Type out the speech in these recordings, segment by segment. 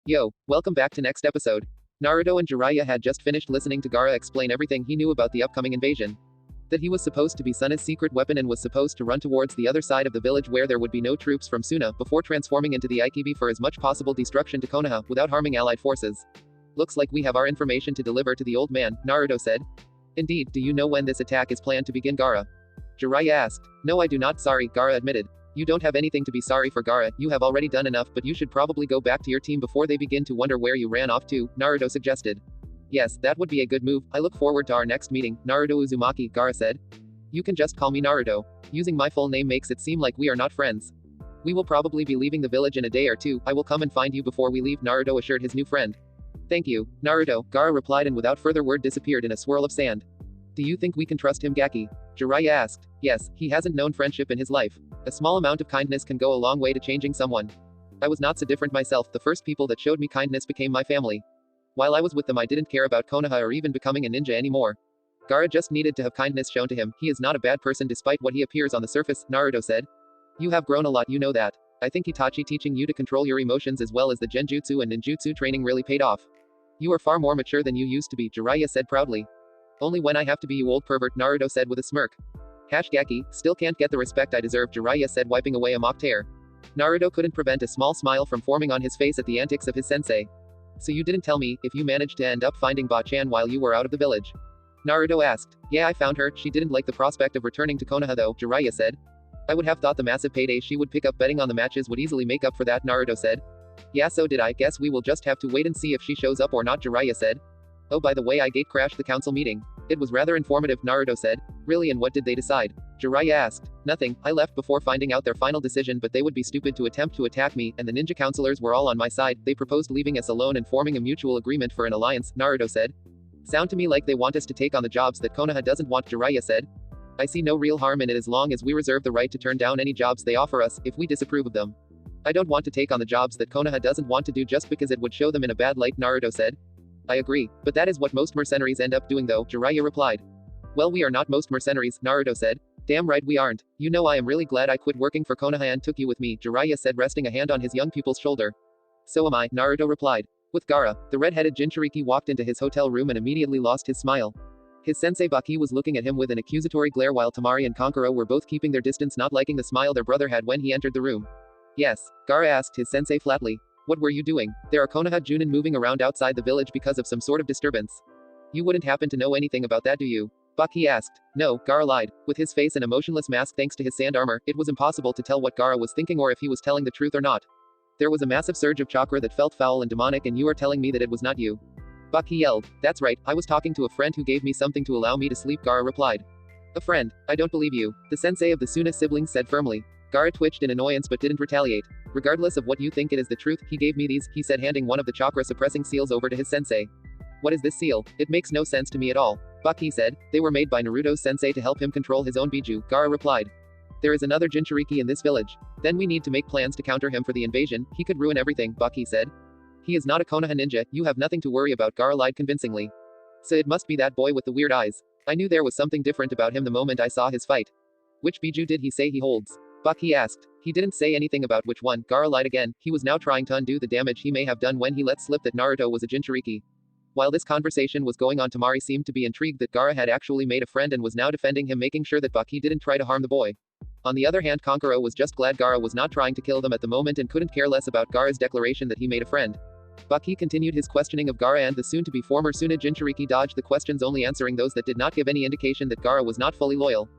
Yo, welcome back to next episode. Naruto and Jiraiya had just finished listening to Gaara explain everything he knew about the upcoming invasion. That he was supposed to be Suna's secret weapon and was supposed to run towards the other side of the village where there would be no troops from Suna before transforming into the Ikibi for as much possible destruction to Konoha without harming allied forces. Looks like we have our information to deliver to the old man, Naruto said. Indeed, do you know when this attack is planned to begin, Gaara? Jiraiya asked. No, I do not, sorry, Gaara admitted. You don't have anything to be sorry for, Gaara, you have already done enough, but you should probably go back to your team before they begin to wonder where you ran off to, Naruto suggested. Yes, that would be a good move, I look forward to our next meeting, Naruto Uzumaki, Gaara said. You can just call me Naruto. Using my full name makes it seem like we are not friends. We will probably be leaving the village in a day or two, I will come and find you before we leave, Naruto assured his new friend. Thank you, Naruto, Gaara replied and without further word disappeared in a swirl of sand. Do you think we can trust him, Gaki? Jiraiya asked. Yes, he hasn't known friendship in his life. A small amount of kindness can go a long way to changing someone. I was not so different myself, the first people that showed me kindness became my family. While I was with them I didn't care about Konoha or even becoming a ninja anymore. Gaara just needed to have kindness shown to him, he is not a bad person despite what he appears on the surface, Naruto said. You have grown a lot, you know that. I think Itachi teaching you to control your emotions as well as the genjutsu and ninjutsu training really paid off. You are far more mature than you used to be, Jiraiya said proudly. Only when I have to be, you old pervert, Naruto said with a smirk. Gaki, still can't get the respect I deserve, Jiraiya said wiping away a mock tear. Naruto couldn't prevent a small smile from forming on his face at the antics of his sensei. So you didn't tell me if you managed to end up finding Ba-chan while you were out of the village? Naruto asked. Yeah, I found her, she didn't like the prospect of returning to Konoha though, Jiraiya said. I would have thought the massive payday she would pick up betting on the matches would easily make up for that, Naruto said. Yeah, so did I, guess we will just have to wait and see if she shows up or not, Jiraiya said. Oh, by the way, I gate crashed the council meeting. It was rather informative, Naruto said. Really, and what did they decide? Jiraiya asked. Nothing, I left before finding out their final decision, but they would be stupid to attempt to attack me, and the ninja counselors were all on my side. They proposed leaving us alone and forming a mutual agreement for an alliance, Naruto said. Sound to me like they want us to take on the jobs that Konoha doesn't want, Jiraiya said. I see no real harm in it as long as we reserve the right to turn down any jobs they offer us, if we disapprove of them. I don't want to take on the jobs that Konoha doesn't want to do just because it would show them in a bad light, Naruto said. I agree, but that is what most mercenaries end up doing though, Jiraiya replied. Well, we are not most mercenaries, Naruto said. Damn right we aren't. You know I am really glad I quit working for Konoha and took you with me, Jiraiya said resting a hand on his young pupil's shoulder. So am I, Naruto replied. With Gaara, the red-headed Jinchuriki walked into his hotel room and immediately lost his smile. His sensei Baki was looking at him with an accusatory glare while Tamari and Kankuro were both keeping their distance, not liking the smile their brother had when he entered the room. Yes, Gaara asked his sensei flatly. What were you doing? There are Konoha Junin moving around outside the village because of some sort of disturbance. You wouldn't happen to know anything about that, do you? Baki asked. No, Gaara lied. With his face an emotionless mask thanks to his sand armor, it was impossible to tell what Gaara was thinking or if he was telling the truth or not. There was a massive surge of chakra that felt foul and demonic, and you are telling me that it was not you? Baki yelled. That's right, I was talking to a friend who gave me something to allow me to sleep, Gaara replied. A friend? I don't believe you, the sensei of the Suna siblings said firmly. Gaara twitched in annoyance but didn't retaliate. Regardless of what you think it is the truth, he gave me these, he said handing one of the chakra-suppressing seals over to his sensei. What is this seal? It makes no sense to me at all. Baki said. They were made by Naruto's sensei to help him control his own Biju, Gaara replied. There is another Jinchuriki in this village. Then we need to make plans to counter him for the invasion, he could ruin everything, Baki said. He is not a Konoha ninja, you have nothing to worry about, Gaara lied convincingly. So it must be that boy with the weird eyes. I knew there was something different about him the moment I saw his fight. Which Biju did he say he holds? Baki asked. He didn't say anything about which one, Gaara lied again, he was now trying to undo the damage he may have done when he let slip that Naruto was a Jinchuriki. While this conversation was going on, Tamari seemed to be intrigued that Gaara had actually made a friend and was now defending him, making sure that Baki didn't try to harm the boy. On the other hand, Kankuro was just glad Gaara was not trying to kill them at the moment and couldn't care less about Gaara's declaration that he made a friend. Baki continued his questioning of Gaara and the soon-to-be former Suna Jinchuriki dodged the questions, only answering those that did not give any indication that Gaara was not fully loyal.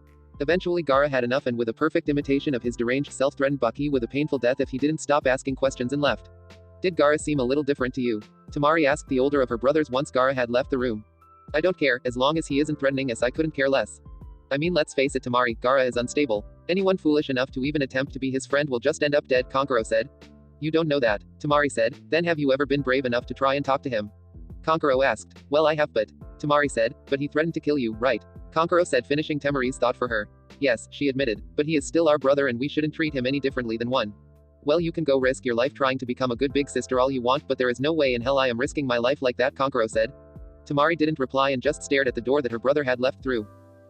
Eventually Gaara had enough and with a perfect imitation of his deranged self threatened Baki with a painful death if he didn't stop asking questions and left. Did Gaara seem a little different to you? Tamari asked the older of her brothers once Gaara had left the room. I don't care, as long as he isn't threatening us, I couldn't care less. I mean, let's face it, Tamari, Gaara is unstable. Anyone foolish enough to even attempt to be his friend will just end up dead, Kankuro said. You don't know that, Tamari said. Then have you ever been brave enough to try and talk to him? Kankuro asked. Well, I have, but Tamari said, but he threatened to kill you, right? Kankuro said, finishing Tamari's thought for her. Yes, she admitted, but he is still our brother and we shouldn't treat him any differently than one. Well, you can go risk your life trying to become a good big sister all you want, but there is no way in hell I am risking my life like that, Kankuro said. Tamari didn't reply and just stared at the door that her brother had left through.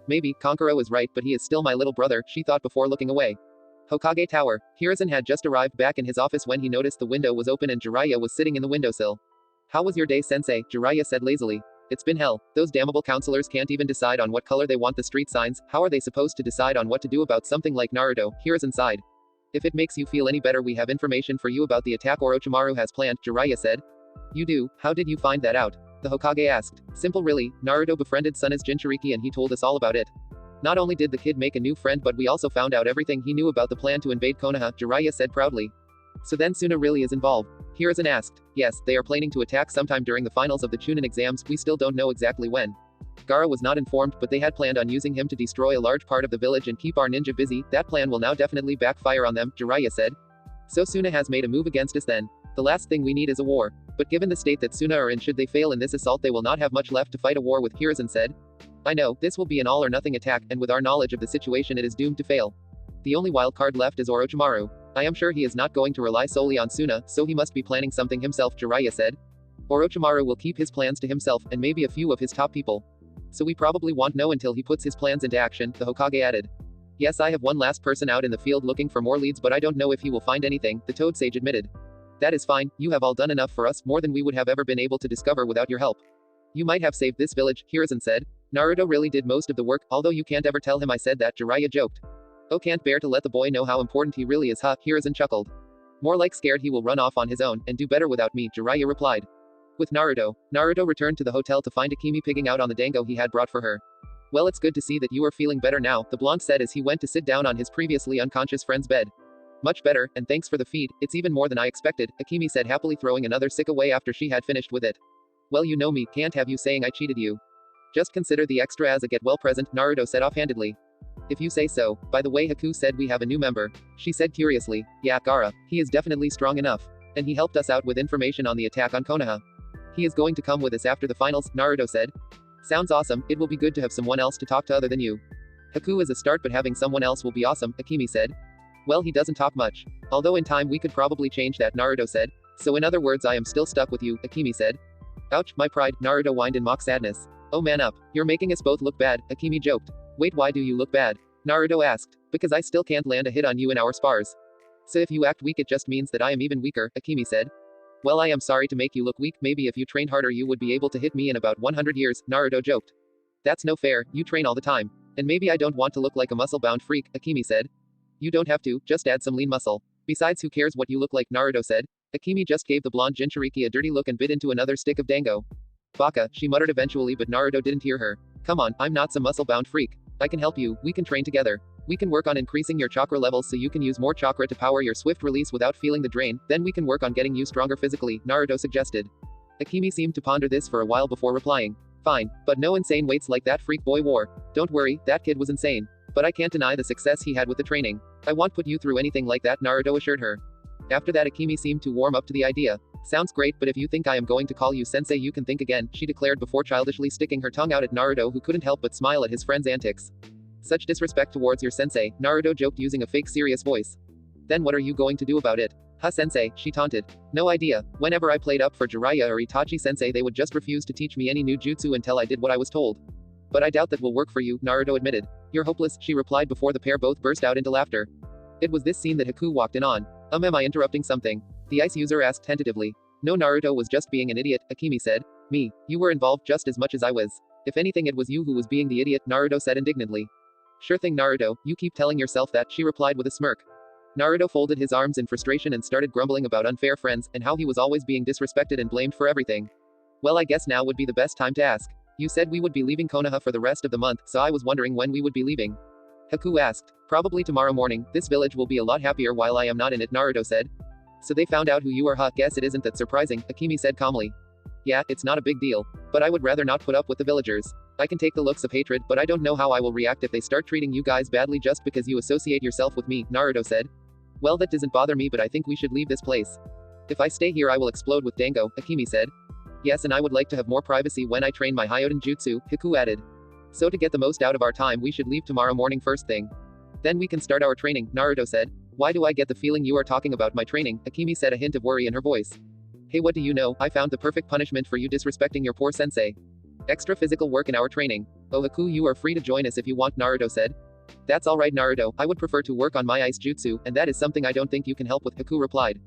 Maybe, Kankuro is right, but he is still my little brother, she thought before looking away. Hokage Tower. Hiruzen had just arrived back in his office when he noticed the window was open and Jiraiya was sitting in the windowsill. How was your day, sensei? Jiraiya said lazily. It's been hell. Those damnable counselors can't even decide on what color they want the street signs. How are they supposed to decide on what to do about something like Naruto? Hiruzen sighed. If it makes you feel any better, we have information for you about the attack Orochimaru has planned, Jiraiya said. You do? How did you find that out? The Hokage asked. Simple really, Naruto befriended Sun's Jinchuriki and he told us all about it. Not only did the kid make a new friend but we also found out everything he knew about the plan to invade Konoha, Jiraiya said proudly. So then Suna really is involved? Hiruzen asked. Yes, they are planning to attack sometime during the finals of the Chunin exams, we still don't know exactly when. Gaara was not informed but they had planned on using him to destroy a large part of the village and keep our ninja busy. That plan will now definitely backfire on them, Jiraiya said. So Suna has made a move against us then. The last thing we need is a war. But given the state that Suna are in, should they fail in this assault they will not have much left to fight a war with, Hiruzen said. I know, this will be an all or nothing attack, and with our knowledge of the situation it is doomed to fail. The only wild card left is Orochimaru. I am sure he is not going to rely solely on Suna, so he must be planning something himself, Jiraiya said. Orochimaru will keep his plans to himself, and maybe a few of his top people. So we probably won't know until he puts his plans into action, the Hokage added. Yes, I have one last person out in the field looking for more leads but I don't know if he will find anything, the Toad Sage admitted. That is fine, you have all done enough for us, more than we would have ever been able to discover without your help. You might have saved this village, Hiruzen said. Naruto really did most of the work, although you can't ever tell him I said that, Jiraiya joked. Oh, can't bear to let the boy know how important he really is, huh, Hiruzen chuckled. More like scared he will run off on his own, and do better without me, Jiraiya replied. With Naruto returned to the hotel to find Akemi pigging out on the dango he had brought for her. Well, it's good to see that you are feeling better now, the blonde said as he went to sit down on his previously unconscious friend's bed. Much better, and thanks for the feed, it's even more than I expected, Akemi said happily, throwing another sick away after she had finished with it. Well, you know me, can't have you saying I cheated you. Just consider the extra as a get well present, Naruto said offhandedly. If you say so. By the way, Haku said we have a new member. She said curiously. Yeah, Gaara. He is definitely strong enough. And he helped us out with information on the attack on Konoha. He is going to come with us after the finals, Naruto said. Sounds awesome, it will be good to have someone else to talk to other than you. Haku is a start but having someone else will be awesome, Akemi said. Well, he doesn't talk much. Although in time we could probably change that, Naruto said. So in other words I am still stuck with you, Akemi said. Ouch, my pride, Naruto whined in mock sadness. Oh man up, you're making us both look bad, Akemi joked. Wait, why do you look bad? Naruto asked. Because I still can't land a hit on you in our spars. So if you act weak it just means that I am even weaker, Akemi said. Well, I am sorry to make you look weak, maybe if you trained harder you would be able to hit me in about 100 years, Naruto joked. That's no fair, you train all the time. And maybe I don't want to look like a muscle-bound freak, Akemi said. You don't have to, just add some lean muscle. Besides, who cares what you look like, Naruto said. Akemi just gave the blonde Jinchuriki a dirty look and bit into another stick of dango. Baka, she muttered eventually, but Naruto didn't hear her. Come on, I'm not some muscle-bound freak. I can help you, we can train together. We can work on increasing your chakra levels so you can use more chakra to power your swift release without feeling the drain, then we can work on getting you stronger physically, Naruto suggested. Akemi seemed to ponder this for a while before replying. Fine, but no insane weights like that freak boy wore. Don't worry, that kid was insane. But I can't deny the success he had with the training. I won't put you through anything like that, Naruto assured her. After that Akemi seemed to warm up to the idea. Sounds great, but if you think I am going to call you sensei you can think again, she declared before childishly sticking her tongue out at Naruto, who couldn't help but smile at his friend's antics. Such disrespect towards your sensei, Naruto joked using a fake serious voice. Then what are you going to do about it? Huh, sensei, she taunted. No idea. Whenever I played up for Jiraiya or Itachi sensei they would just refuse to teach me any new jutsu until I did what I was told. But I doubt that will work for you, Naruto admitted. You're hopeless, she replied before the pair both burst out into laughter. It was this scene that Haku walked in on. Am I interrupting something? The ice user asked tentatively. No, Naruto was just being an idiot, Akemi said. Me. You were involved just as much as I was. If anything it was you who was being the idiot, Naruto said indignantly. Sure thing, Naruto, you keep telling yourself that, she replied with a smirk. Naruto folded his arms in frustration and started grumbling about unfair friends, and how he was always being disrespected and blamed for everything. Well, I guess now would be the best time to ask. You said we would be leaving Konoha for the rest of the month, so I was wondering when we would be leaving. Haku asked. Probably tomorrow morning, this village will be a lot happier while I am not in it, Naruto said. So they found out who you are, huh? Guess it isn't that surprising, Akemi said calmly. Yeah, it's not a big deal. But I would rather not put up with the villagers. I can take the looks of hatred, but I don't know how I will react if they start treating you guys badly just because you associate yourself with me, Naruto said. Well, that doesn't bother me, but I think we should leave this place. If I stay here I will explode with dango, Akemi said. Yes, and I would like to have more privacy when I train my Hyoden Jutsu, Haku added. So to get the most out of our time we should leave tomorrow morning first thing. Then we can start our training, Naruto said. Why do I get the feeling you are talking about my training? Akemi said, a hint of worry in her voice. Hey, what do you know? I found the perfect punishment for you disrespecting your poor sensei. Extra physical work in our training. Oh, Haku, you are free to join us if you want, Naruto said. That's alright Naruto, I would prefer to work on my ice jutsu, and that is something I don't think you can help with, Haku replied.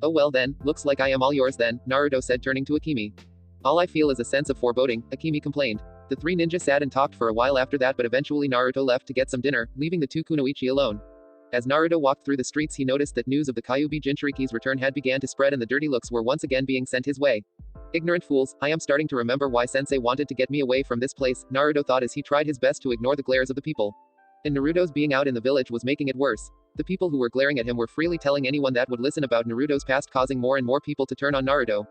Oh well then, looks like I am all yours then, Naruto said turning to Akemi. All I feel is a sense of foreboding, Akemi complained. The three ninja sat and talked for a while after that, but eventually Naruto left to get some dinner, leaving the two kunoichi alone. As Naruto walked through the streets he noticed that news of the Kyuubi Jinchuriki's return had began to spread and the dirty looks were once again being sent his way. Ignorant fools, I am starting to remember why sensei wanted to get me away from this place, Naruto thought as he tried his best to ignore the glares of the people. And Naruto's being out in the village was making it worse. The people who were glaring at him were freely telling anyone that would listen about Naruto's past, causing more and more people to turn on Naruto.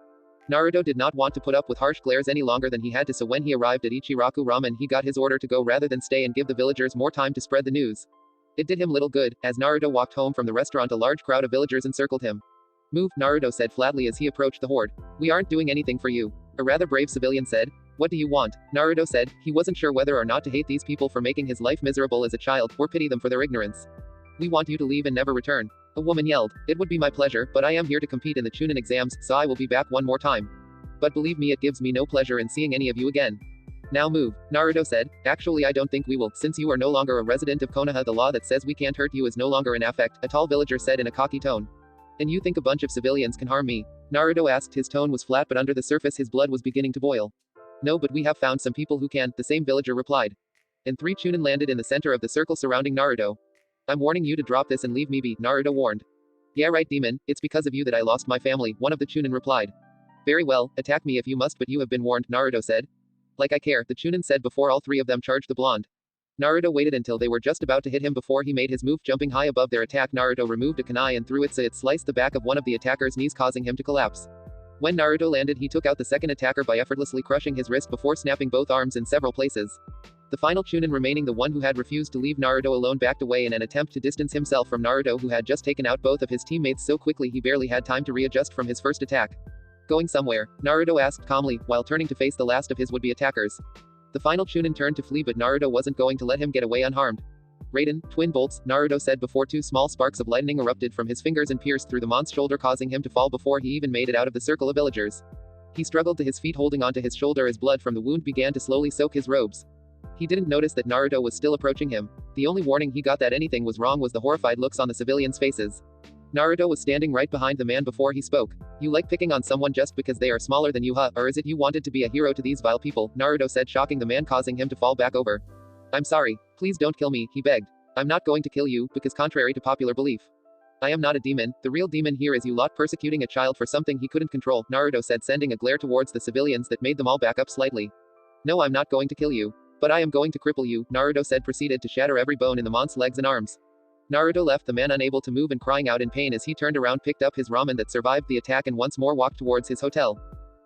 Naruto did not want to put up with harsh glares any longer than he had to, so when he arrived at Ichiraku Ramen he got his order to go rather than stay and give the villagers more time to spread the news. It did him little good. As Naruto walked home from the restaurant a large crowd of villagers encircled him. Move, Naruto said flatly as he approached the horde. We aren't doing anything for you. A rather brave civilian said. What do you want? Naruto said. He wasn't sure whether or not to hate these people for making his life miserable as a child, or pity them for their ignorance. We want you to leave and never return. A woman yelled. It would be my pleasure, but I am here to compete in the Chunin exams, so I will be back one more time. But believe me, it gives me no pleasure in seeing any of you again. Now move, Naruto said. Actually I don't think we will, since you are no longer a resident of Konoha. The law that says we can't hurt you is no longer in effect, a tall villager said in a cocky tone. And you think a bunch of civilians can harm me? Naruto asked. His tone was flat, but under the surface his blood was beginning to boil. No, but we have found some people who can, the same villager replied. And 3 Chunin landed in the center of the circle surrounding Naruto. I'm warning you to drop this and leave me be, Naruto warned. Yeah right demon, it's because of you that I lost my family, one of the Chunin replied. Very well, attack me if you must, but you have been warned, Naruto said. Like I care, the Chunin said before all 3 of them charged the blonde. Naruto waited until they were just about to hit him before he made his move, jumping high above their attack. Naruto removed a kunai and threw it so it sliced the back of one of the attacker's knees, causing him to collapse. When Naruto landed he took out the second attacker by effortlessly crushing his wrist before snapping both arms in several places. The final Chunin, remaining the one who had refused to leave Naruto alone, backed away in an attempt to distance himself from Naruto, who had just taken out both of his teammates so quickly he barely had time to readjust from his first attack. Going somewhere? Naruto asked calmly, while turning to face the last of his would-be attackers. The final Chunin turned to flee, but Naruto wasn't going to let him get away unharmed. Raiden, twin bolts, Naruto said before 2 small sparks of lightning erupted from his fingers and pierced through the mon's shoulder, causing him to fall before he even made it out of the circle of villagers. He struggled to his feet, holding onto his shoulder as blood from the wound began to slowly soak his robes. He didn't notice that Naruto was still approaching him. The only warning he got that anything was wrong was the horrified looks on the civilians' faces. Naruto was standing right behind the man before he spoke. You like picking on someone just because they are smaller than you, huh? Or is it you wanted to be a hero to these vile people? Naruto said, shocking the man, causing him to fall back over. I'm sorry. Please don't kill me, he begged. I'm not going to kill you, because contrary to popular belief, I am not a demon. The real demon here is you lot persecuting a child for something he couldn't control, Naruto said, sending a glare towards the civilians that made them all back up slightly. No, I'm not going to kill you. But I am going to cripple you, Naruto said, proceeded to shatter every bone in the mon's legs and arms. Naruto left the man unable to move and crying out in pain as he turned around, picked up his ramen that survived the attack, and once more walked towards his hotel.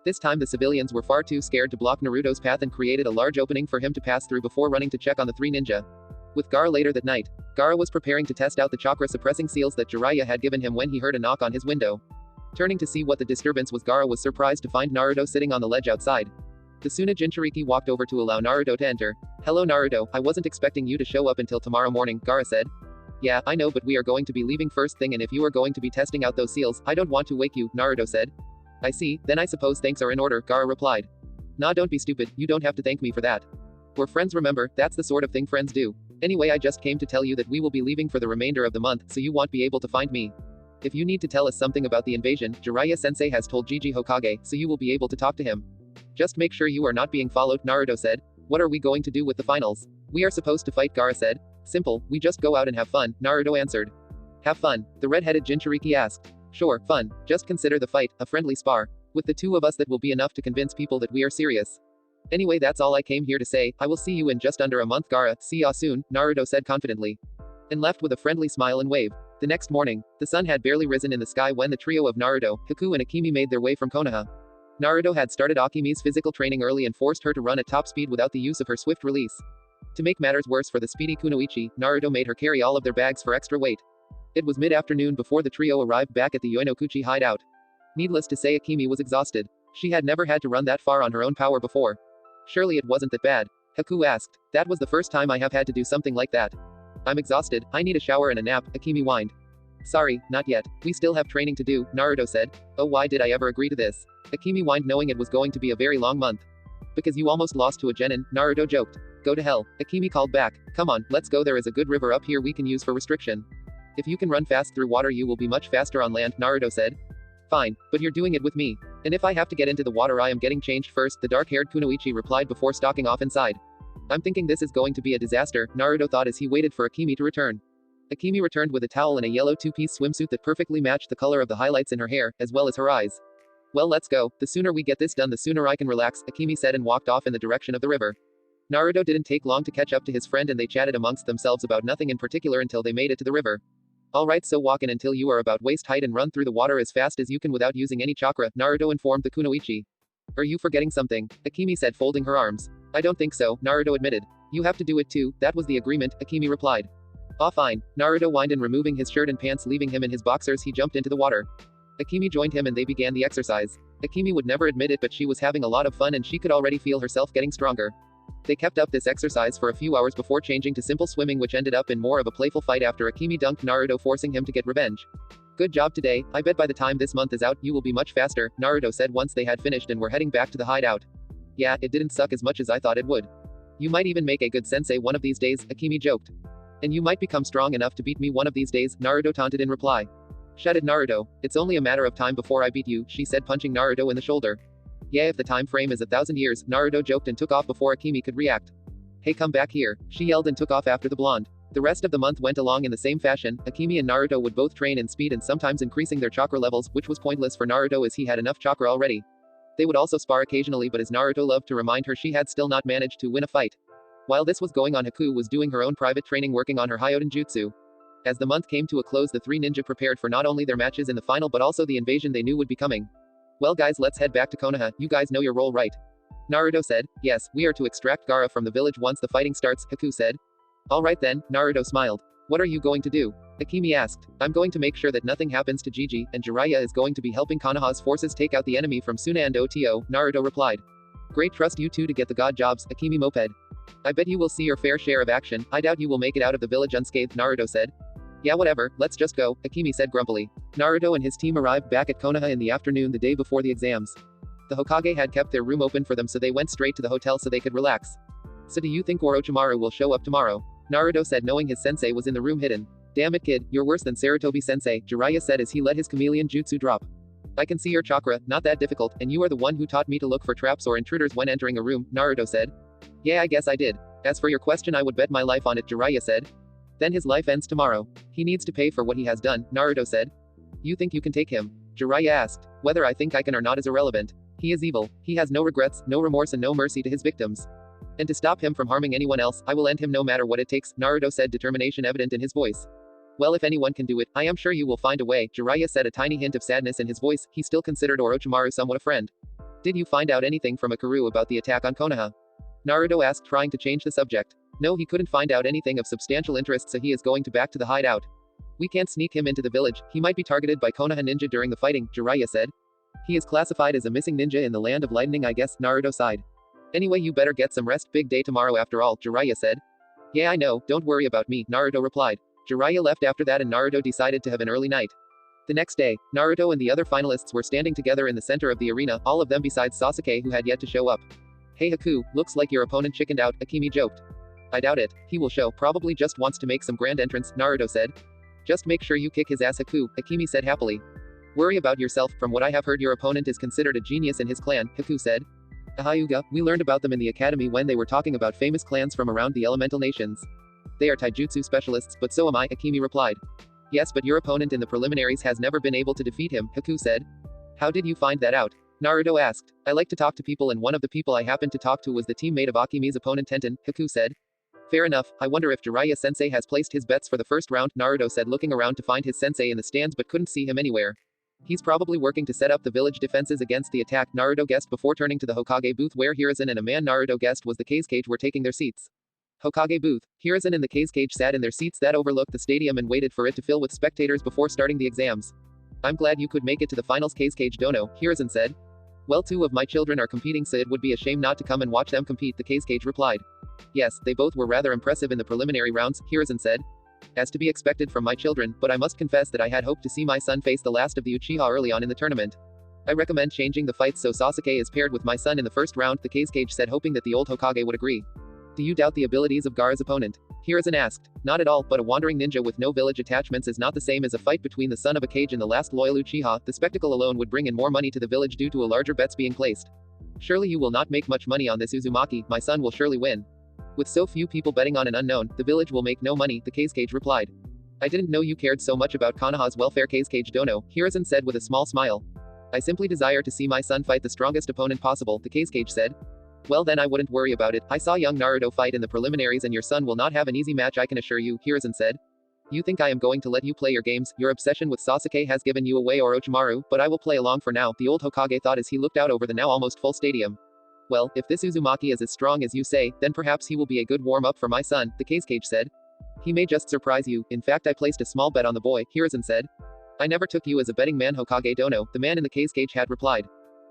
This time the civilians were far too scared to block Naruto's path and created a large opening for him to pass through before running to check on the 3 ninja. With Gaara later that night, Gaara was preparing to test out the chakra-suppressing seals that Jiraiya had given him when he heard a knock on his window. Turning to see what the disturbance was, Gaara was surprised to find Naruto sitting on the ledge outside. The Suna Jinchuriki walked over to allow Naruto to enter. Hello Naruto, I wasn't expecting you to show up until tomorrow morning, Gaara said. Yeah, I know, but we are going to be leaving first thing, and if you are going to be testing out those seals, I don't want to wake you, Naruto said. I see, then I suppose thanks are in order, Gaara replied. Nah, don't be stupid, you don't have to thank me for that. We're friends, remember, that's the sort of thing friends do. Anyway, I just came to tell you that we will be leaving for the remainder of the month, so you won't be able to find me. If you need to tell us something about the invasion, Jiraiya-sensei has told Jiji Hokage, so you will be able to talk to him. Just make sure you are not being followed, Naruto said. What are we going to do with the finals? We are supposed to fight, Gaara said. Simple, we just go out and have fun, Naruto answered. Have fun? The red-headed Jinchuriki asked. Sure, fun. Just consider the fight a friendly spar. With the 2 of us that will be enough to convince people that we are serious. Anyway, that's all I came here to say. I will see you in just under a month, Gaara. See ya soon, Naruto said confidently. And left with a friendly smile and wave. The next morning, the sun had barely risen in the sky when the trio of Naruto, Haku, and Akemi made their way from Konoha. Naruto had started Akemi's physical training early and forced her to run at top speed without the use of her swift release. To make matters worse for the speedy kunoichi, Naruto made her carry all of their bags for extra weight. It was mid-afternoon before the trio arrived back at the Yoinokuchi hideout. Needless to say, Akemi was exhausted. She had never had to run that far on her own power before. Surely it wasn't that bad? Haku asked. That was the first time I have had to do something like that. I'm exhausted, I need a shower and a nap, Akemi whined. Sorry, not yet. We still have training to do, Naruto said. Oh, why did I ever agree to this? Akemi whined, knowing it was going to be a very long month. Because you almost lost to a genin, Naruto joked. Go to hell, Akemi called back. Come on, let's go, there is a good river up here we can use for restriction. If you can run fast through water you will be much faster on land, Naruto said. Fine, but you're doing it with me. And if I have to get into the water I am getting changed first, the dark-haired Kunoichi replied before stalking off inside. I'm thinking this is going to be a disaster, Naruto thought as he waited for Akemi to return. Akemi returned with a towel and a yellow two-piece swimsuit that perfectly matched the color of the highlights in her hair, as well as her eyes. Well, let's go, the sooner we get this done the sooner I can relax, Akemi said and walked off in the direction of the river. Naruto didn't take long to catch up to his friend and they chatted amongst themselves about nothing in particular until they made it to the river. Alright, so walk in until you are about waist height and run through the water as fast as you can without using any chakra, Naruto informed the Kunoichi. Are you forgetting something? Akemi said folding her arms. I don't think so, Naruto admitted. You have to do it too, that was the agreement, Akemi replied. Ah fine, Naruto whined and removing his shirt and pants leaving him in his boxers he jumped into the water. Akemi joined him and they began the exercise. Akemi would never admit it but she was having a lot of fun and she could already feel herself getting stronger. They kept up this exercise for a few hours before changing to simple swimming which ended up in more of a playful fight after Akemi dunked Naruto forcing him to get revenge. Good job today, I bet by the time this month is out you will be much faster, Naruto said once they had finished and were heading back to the hideout. Yeah, it didn't suck as much as I thought it would. You might even make a good sensei one of these days, Akemi joked. And you might become strong enough to beat me one of these days, Naruto taunted in reply. Shouted Naruto, it's only a matter of time before I beat you, she said punching Naruto in the shoulder. Yeah, if the time frame is 1,000 years, Naruto joked and took off before Akemi could react. Hey, come back here, she yelled and took off after the blonde. The rest of the month went along in the same fashion. Akemi and Naruto would both train in speed and sometimes increasing their chakra levels, which was pointless for Naruto as he had enough chakra already. They would also spar occasionally but as Naruto loved to remind her she had still not managed to win a fight. While this was going on Haku was doing her own private training working on her Hyoden Jutsu. As the month came to a close the three ninja prepared for not only their matches in the final but also the invasion they knew would be coming. Well guys, let's head back to Konoha, you guys know your role right? Naruto said. Yes, we are to extract Gaara from the village once the fighting starts, Haku said. Alright then, Naruto smiled. What are you going to do? Akemi asked. I'm going to make sure that nothing happens to Gigi, and Jiraiya is going to be helping Konoha's forces take out the enemy from Suna and Oto, Naruto replied. Great, trust you two to get the god jobs, Akemi moped. I bet you will see your fair share of action, I doubt you will make it out of the village unscathed, Naruto said. Yeah whatever, let's just go, Akemi said grumpily. Naruto and his team arrived back at Konoha in the afternoon the day before the exams. The Hokage had kept their room open for them so they went straight to the hotel so they could relax. So do you think Orochimaru will show up tomorrow? Naruto said knowing his sensei was in the room hidden. Damn it kid, you're worse than Sarutobi sensei, Jiraiya said as he let his chameleon jutsu drop. I can see your chakra, not that difficult, and you are the one who taught me to look for traps or intruders when entering a room, Naruto said. Yeah I guess I did. As for your question I would bet my life on it, Jiraiya said. Then his life ends tomorrow. He needs to pay for what he has done, Naruto said. You think you can take him? Jiraiya asked. Whether I think I can or not is irrelevant. He is evil, he has no regrets, no remorse and no mercy to his victims. And to stop him from harming anyone else, I will end him no matter what it takes, Naruto said, determination evident in his voice. Well, if anyone can do it, I am sure you will find a way, Jiraiya said, a tiny hint of sadness in his voice. He still considered Orochimaru somewhat a friend. Did you find out anything from Ikaru about the attack on Konoha? Naruto asked, trying to change the subject. No, he couldn't find out anything of substantial interest, so he is going back to the hideout. We can't sneak him into the village, he might be targeted by Konoha ninja during the fighting, Jiraiya said. He is classified as a missing ninja in the land of lightning, I guess, Naruto sighed. Anyway, you better get some rest, big day tomorrow after all, Jiraiya said. Yeah I know, don't worry about me, Naruto replied. Jiraiya left after that and Naruto decided to have an early night. The next day, Naruto and the other finalists were standing together in the center of the arena, all of them besides Sasuke who had yet to show up. Hey Haku, looks like your opponent chickened out, Akemi joked. I doubt it, he will show, probably just wants to make some grand entrance, Naruto said. Just make sure you kick his ass Haku, Akemi said happily. Worry about yourself, from what I have heard your opponent is considered a genius in his clan, Haku said. Ahayuga, we learned about them in the academy when they were talking about famous clans from around the elemental nations. They are taijutsu specialists, but so am I, Akemi replied. Yes, but your opponent in the preliminaries has never been able to defeat him, Haku said. How did you find that out? Naruto asked. I like to talk to people and one of the people I happened to talk to was the teammate of Akemi's opponent Tenten, Haku said. Fair enough, I wonder if Jiraiya sensei has placed his bets for the first round, Naruto said looking around to find his sensei in the stands but couldn't see him anywhere. He's probably working to set up the village defenses against the attack, Naruto guessed before turning to the Hokage booth where Hiruzen and a man Naruto guessed was the Kase cage were taking their seats. Hokage booth. Hiruzen and the Kase cage sat in their seats that overlooked the stadium and waited for it to fill with spectators before starting the exams. I'm glad you could make it to the finals, Kase cage dono, Hiruzen said. Well, 2 of my children are competing so it would be a shame not to come and watch them compete, the Kase cage replied. Yes, they both were rather impressive in the preliminary rounds, Hiruzen said. As to be expected from my children, but I must confess that I had hoped to see my son face the last of the Uchiha early on in the tournament. I recommend changing the fights so Sasuke is paired with my son in the first round, the Kase cage said hoping that the old Hokage would agree. Do you doubt the abilities of Gaara's opponent? Hiruzen asked. Not at all, but a wandering ninja with no village attachments is not the same as a fight between the son of a Kage and the last loyal Uchiha. The spectacle alone would bring in more money to the village due to a larger bets being placed. Surely you will not make much money on this Uzumaki, my son will surely win. With so few people betting on an unknown, the village will make no money, the Kage replied. I didn't know you cared so much about Konoha's welfare, Kage Dono, Hiruzen said with a small smile. I simply desire to see my son fight the strongest opponent possible, the Kage said. Well then I wouldn't worry about it, I saw young Naruto fight in the preliminaries and your son will not have an easy match, I can assure you, Hiruzen said. You think I am going to let you play your games? Your obsession with Sasuke has given you away, Orochimaru, but I will play along for now, the old Hokage thought as he looked out over the now almost full stadium. Well, if this Uzumaki is as strong as you say, then perhaps he will be a good warm-up for my son, the Kage said. He may just surprise you, in fact I placed a small bet on the boy, Hiruzen said. I never took you as a betting man, Hokage Dono, the man in the Kage had replied.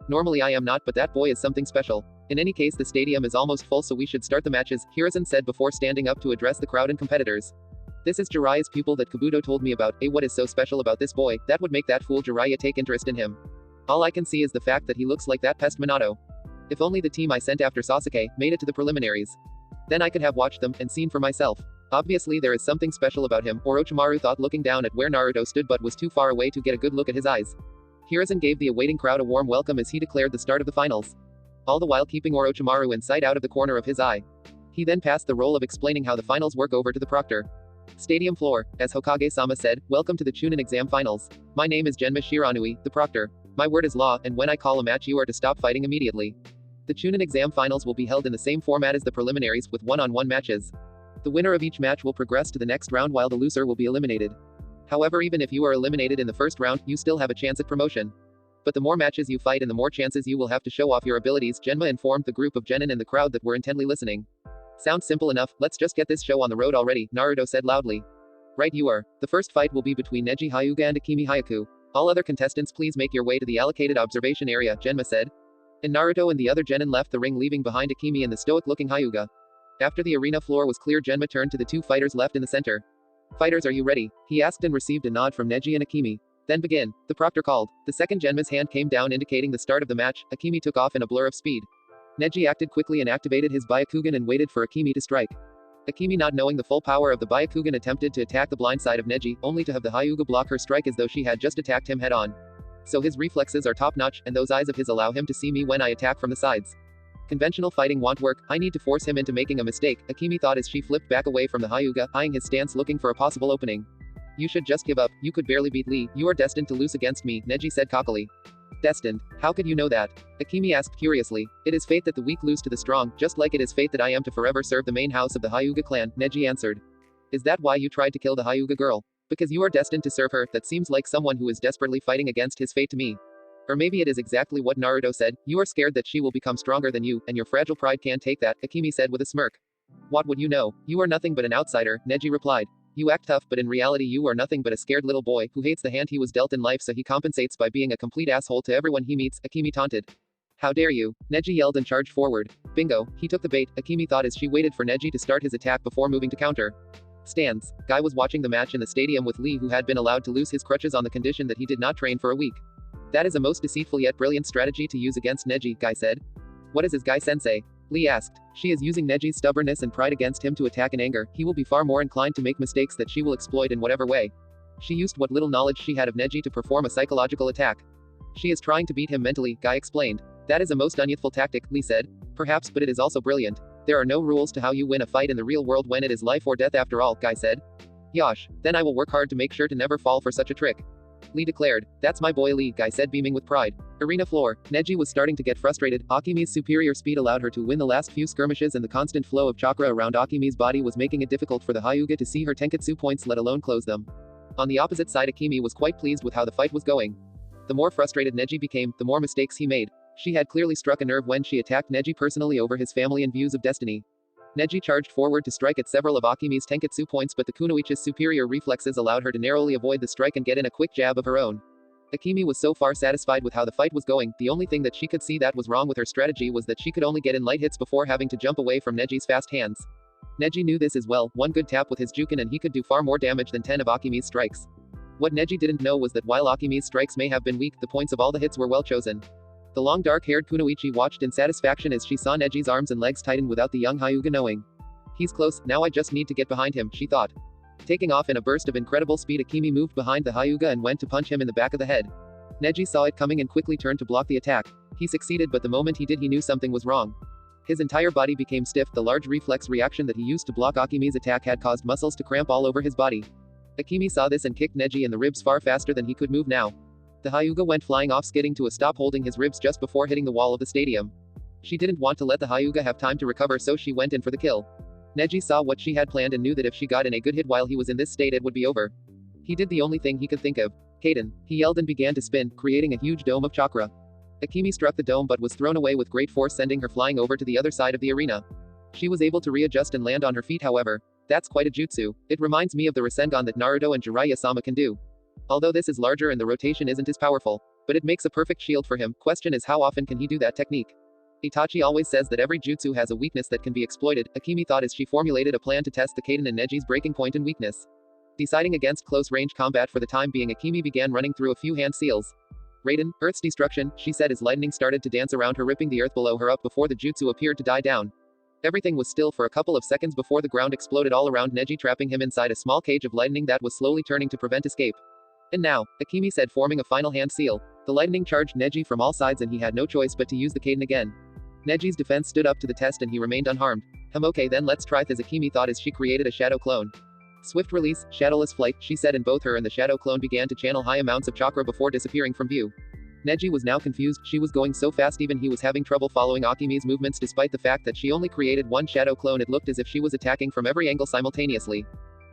Normally I am not, but that boy is something special. In any case the stadium is almost full so we should start the matches, Hiruzen said before standing up to address the crowd and competitors. This is Jiraiya's pupil that Kabuto told me about, what is so special about this boy, that would make that fool Jiraiya take interest in him? All I can see is the fact that he looks like that pest Minato. If only the team I sent after Sasuke made it to the preliminaries. Then I could have watched them and seen for myself. Obviously there is something special about him, Orochimaru thought looking down at where Naruto stood but was too far away to get a good look at his eyes. Hiruzen gave the awaiting crowd a warm welcome as he declared the start of the finals. All the while keeping Orochimaru in sight out of the corner of his eye. He then passed the role of explaining how the finals work over to the proctor. Stadium floor, as Hokage-sama said, welcome to the Chunin exam finals. My name is Genma Shiranui, the proctor. My word is law, and when I call a match you are to stop fighting immediately. The Chunin exam finals will be held in the same format as the preliminaries, with one-on-one matches. The winner of each match will progress to the next round while the loser will be eliminated. However, even if you are eliminated in the first round, you still have a chance at promotion. But the more matches you fight and the more chances you will have to show off your abilities, Genma informed the group of genin and the crowd that were intently listening. Sounds simple enough, let's just get this show on the road already, Naruto said loudly. Right you are. The first fight will be between Neji Hyuga and Akemi Hayaku. All other contestants please make your way to the allocated observation area, Genma said. And Naruto and the other genin left the ring leaving behind Akemi and the stoic-looking Hyuga. After the arena floor was clear, Genma turned to the two fighters left in the center. Fighters, are you ready? He asked and received a nod from Neji and Akemi. Then begin, the proctor called. The second Genma's hand came down indicating the start of the match. Akemi took off in a blur of speed. Neji acted quickly and activated his Byakugan and waited for Akemi to strike. Akemi, not knowing the full power of the Byakugan, attempted to attack the blind side of Neji, only to have the Hyuga block her strike as though she had just attacked him head-on. So his reflexes are top-notch, and those eyes of his allow him to see me when I attack from the sides. Conventional fighting won't work, I need to force him into making a mistake, Akemi thought as she flipped back away from the Hyuga, eyeing his stance looking for a possible opening. You should just give up, you could barely beat Lee, you are destined to lose against me, Neji said cockily. Destined? How could you know that? Akemi asked curiously. It is fate that the weak lose to the strong, just like it is fate that I am to forever serve the main house of the Hyuga clan, Neji answered. Is that why you tried to kill the Hyuga girl? Because you are destined to serve her, that seems like someone who is desperately fighting against his fate to me. Or maybe it is exactly what Naruto said, you are scared that she will become stronger than you, and your fragile pride can't take that, Akemi said with a smirk. What would you know? You are nothing but an outsider, Neji replied. You act tough, but in reality you are nothing but a scared little boy, who hates the hand he was dealt in life so he compensates by being a complete asshole to everyone he meets, Akemi taunted. How dare you? Neji yelled and charged forward. Bingo, he took the bait, Akemi thought as she waited for Neji to start his attack before moving to counter. Stands. Guy was watching the match in the stadium with Lee, who had been allowed to lose his crutches on the condition that he did not train for a week. That is a most deceitful yet brilliant strategy to use against Neji, Guy said. What is his Guy-sensei? Lee asked. She is using Neji's stubbornness and pride against him to attack in anger. He will be far more inclined to make mistakes that she will exploit in whatever way. She used what little knowledge she had of Neji to perform a psychological attack. She is trying to beat him mentally, Guy explained. That is a most unyouthful tactic, Lee said. Perhaps, but it is also brilliant. There are no rules to how you win a fight in the real world when it is life or death after all, Guy said. Yosh, then I will work hard to make sure to never fall for such a trick. Lee declared. That's my boy Lee, Guy said beaming with pride. Arena floor. Neji was starting to get frustrated. Akemi's superior speed allowed her to win the last few skirmishes, and the constant flow of chakra around Akemi's body was making it difficult for the Hyuga to see her tenketsu points, let alone close them. On the opposite side, Akemi was quite pleased with how the fight was going. The more frustrated Neji became, the more mistakes he made. She had clearly struck a nerve when she attacked Neji personally over his family and views of destiny. Neji charged forward to strike at several of Akemi's tenketsu points, but the kunoichi's superior reflexes allowed her to narrowly avoid the strike and get in a quick jab of her own. Akemi was so far satisfied with how the fight was going, the only thing that she could see that was wrong with her strategy was that she could only get in light hits before having to jump away from Neji's fast hands. Neji knew this as well. One good tap with his Juken and he could do far more damage than 10 of Akemi's strikes. What Neji didn't know was that while Akemi's strikes may have been weak, the points of all the hits were well chosen. The long dark-haired kunoichi watched in satisfaction as she saw Neji's arms and legs tighten without the young Hyuga knowing. He's close, now I just need to get behind him, she thought. Taking off in a burst of incredible speed, Akemi moved behind the Hyuga and went to punch him in the back of the head. Neji saw it coming and quickly turned to block the attack. He succeeded, but the moment he did, he knew something was wrong. His entire body became stiff. The large reflex reaction that he used to block Akemi's attack had caused muscles to cramp all over his body. Akemi saw this and kicked Neji in the ribs far faster than he could move now. The Hyuga went flying off, skidding to a stop, holding his ribs just before hitting the wall of the stadium. She didn't want to let the Hyuga have time to recover, so she went in for the kill. Neji saw what she had planned and knew that if she got in a good hit while he was in this state, it would be over. He did the only thing he could think of. Kaden. He yelled and began to spin, creating a huge dome of chakra. Akemi struck the dome but was thrown away with great force, sending her flying over to the other side of the arena. She was able to readjust and land on her feet, however. That's quite a jutsu. It reminds me of the Rinnegan that Naruto and Jiraiya-sama can do. Although this is larger and the rotation isn't as powerful. But it makes a perfect shield for him. Question is, how often can he do that technique? Itachi always says that every jutsu has a weakness that can be exploited, Akemi thought as she formulated a plan to test the Kaden and Neji's breaking point and weakness. Deciding against close-range combat for the time being, Akemi began running through a few hand seals. Raiden, Earth's destruction, she said as lightning started to dance around her, ripping the earth below her up before the jutsu appeared to die down. Everything was still for a couple of seconds before the ground exploded all around Neji, trapping him inside a small cage of lightning that was slowly turning to prevent escape. And now, Akemi said, forming a final hand seal. The lightning charged Neji from all sides and he had no choice but to use the Kaden again. Neji's defense stood up to the test and he remained unharmed. Okay, then let's try this, Akemi thought as she created a shadow clone. Swift release, shadowless flight, she said, and both her and the shadow clone began to channel high amounts of chakra before disappearing from view. Neji was now confused. She was going so fast even he was having trouble following Akemi's movements despite the fact that she only created one shadow clone. It looked as if she was attacking from every angle simultaneously.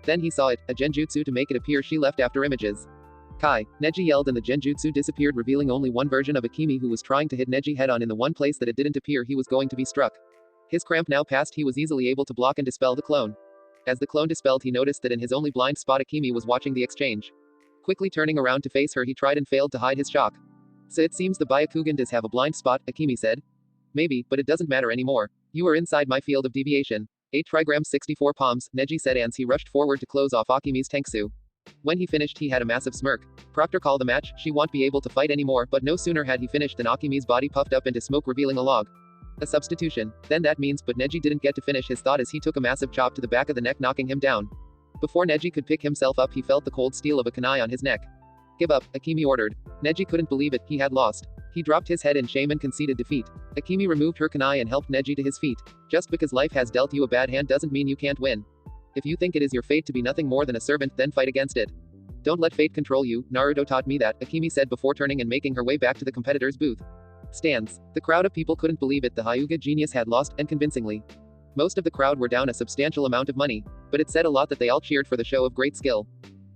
Then he saw it, a genjutsu to make it appear she left after images. Kai. Neji yelled and the genjutsu disappeared, revealing only one version of Akemi who was trying to hit Neji head on in the one place that it didn't appear he was going to be struck. His cramp now passed, he was easily able to block and dispel the clone. As the clone dispelled, he noticed that in his only blind spot Akemi was watching the exchange. Quickly turning around to face her, he tried and failed to hide his shock. So it seems the Byakugan does have a blind spot, Akemi said. Maybe, but it doesn't matter anymore. You are inside my field of deviation. 8 trigrams 64 palms, Neji said as he rushed forward to close off Akemi's tanksu. When he finished, he had a massive smirk. Proctor, call the match. She won't be able to fight anymore, but no sooner had he finished than Akemi's body puffed up into smoke, revealing a log. A substitution. Then that means, but Neji didn't get to finish his thought as he took a massive chop to the back of the neck, knocking him down. Before Neji could pick himself up, he felt the cold steel of a kunai on his neck. Give up, Akemi ordered. Neji couldn't believe it, he had lost. He dropped his head in shame and conceded defeat. Akemi removed her kunai and helped Neji to his feet. Just because life has dealt you a bad hand doesn't mean you can't win. If you think it is your fate to be nothing more than a servant, then fight against it. Don't let fate control you, Naruto taught me that, Akemi said before turning and making her way back to the competitor's booth. Stands. The crowd of people couldn't believe it, the Hyuga genius had lost, and convincingly. Most of the crowd were down a substantial amount of money, but it said a lot that they all cheered for the show of great skill.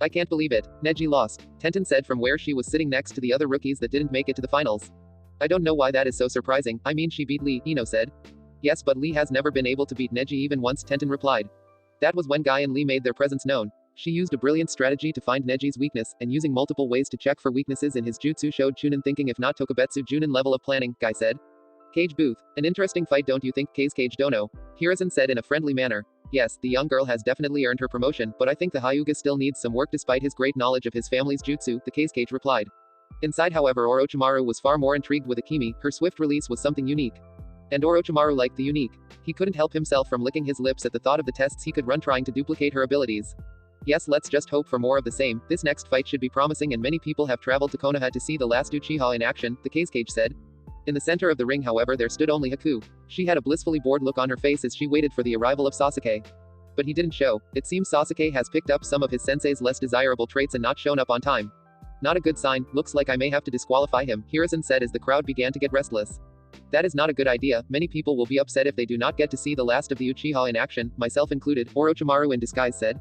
I can't believe it, Neji lost, Tenten said from where she was sitting next to the other rookies that didn't make it to the finals. I don't know why that is so surprising, I mean she beat Lee, Ino said. Yes, but Lee has never been able to beat Neji even once, Tenten replied. That was when Guy and Lee made their presence known. She used a brilliant strategy to find Neji's weakness, and using multiple ways to check for weaknesses in his jutsu showed Chunin thinking, if not Tokubetsu Junin level of planning, Guy said. Cage booth. An interesting fight, don't you think, Kei's Cage Dono? Hiruzen said in a friendly manner. Yes, the young girl has definitely earned her promotion, but I think the Hyuga still needs some work despite his great knowledge of his family's jutsu, the Kei's Cage replied. Inside, however, Orochimaru was far more intrigued with Akemi. Her swift release was something unique. And Orochimaru liked the unique. He couldn't help himself from licking his lips at the thought of the tests he could run trying to duplicate her abilities. Yes, let's just hope for more of the same. This next fight should be promising and many people have traveled to Konoha to see the last Uchiha in action, the Kei's Cage said. In the center of the ring, however, there stood only Haku. She had a blissfully bored look on her face as she waited for the arrival of Sasuke. But he didn't show. It seems Sasuke has picked up some of his sensei's less desirable traits and not shown up on time. Not a good sign, looks like I may have to disqualify him, Hiruzen said as the crowd began to get restless. That is not a good idea, many people will be upset if they do not get to see the last of the Uchiha in action, myself included, Orochimaru in disguise said.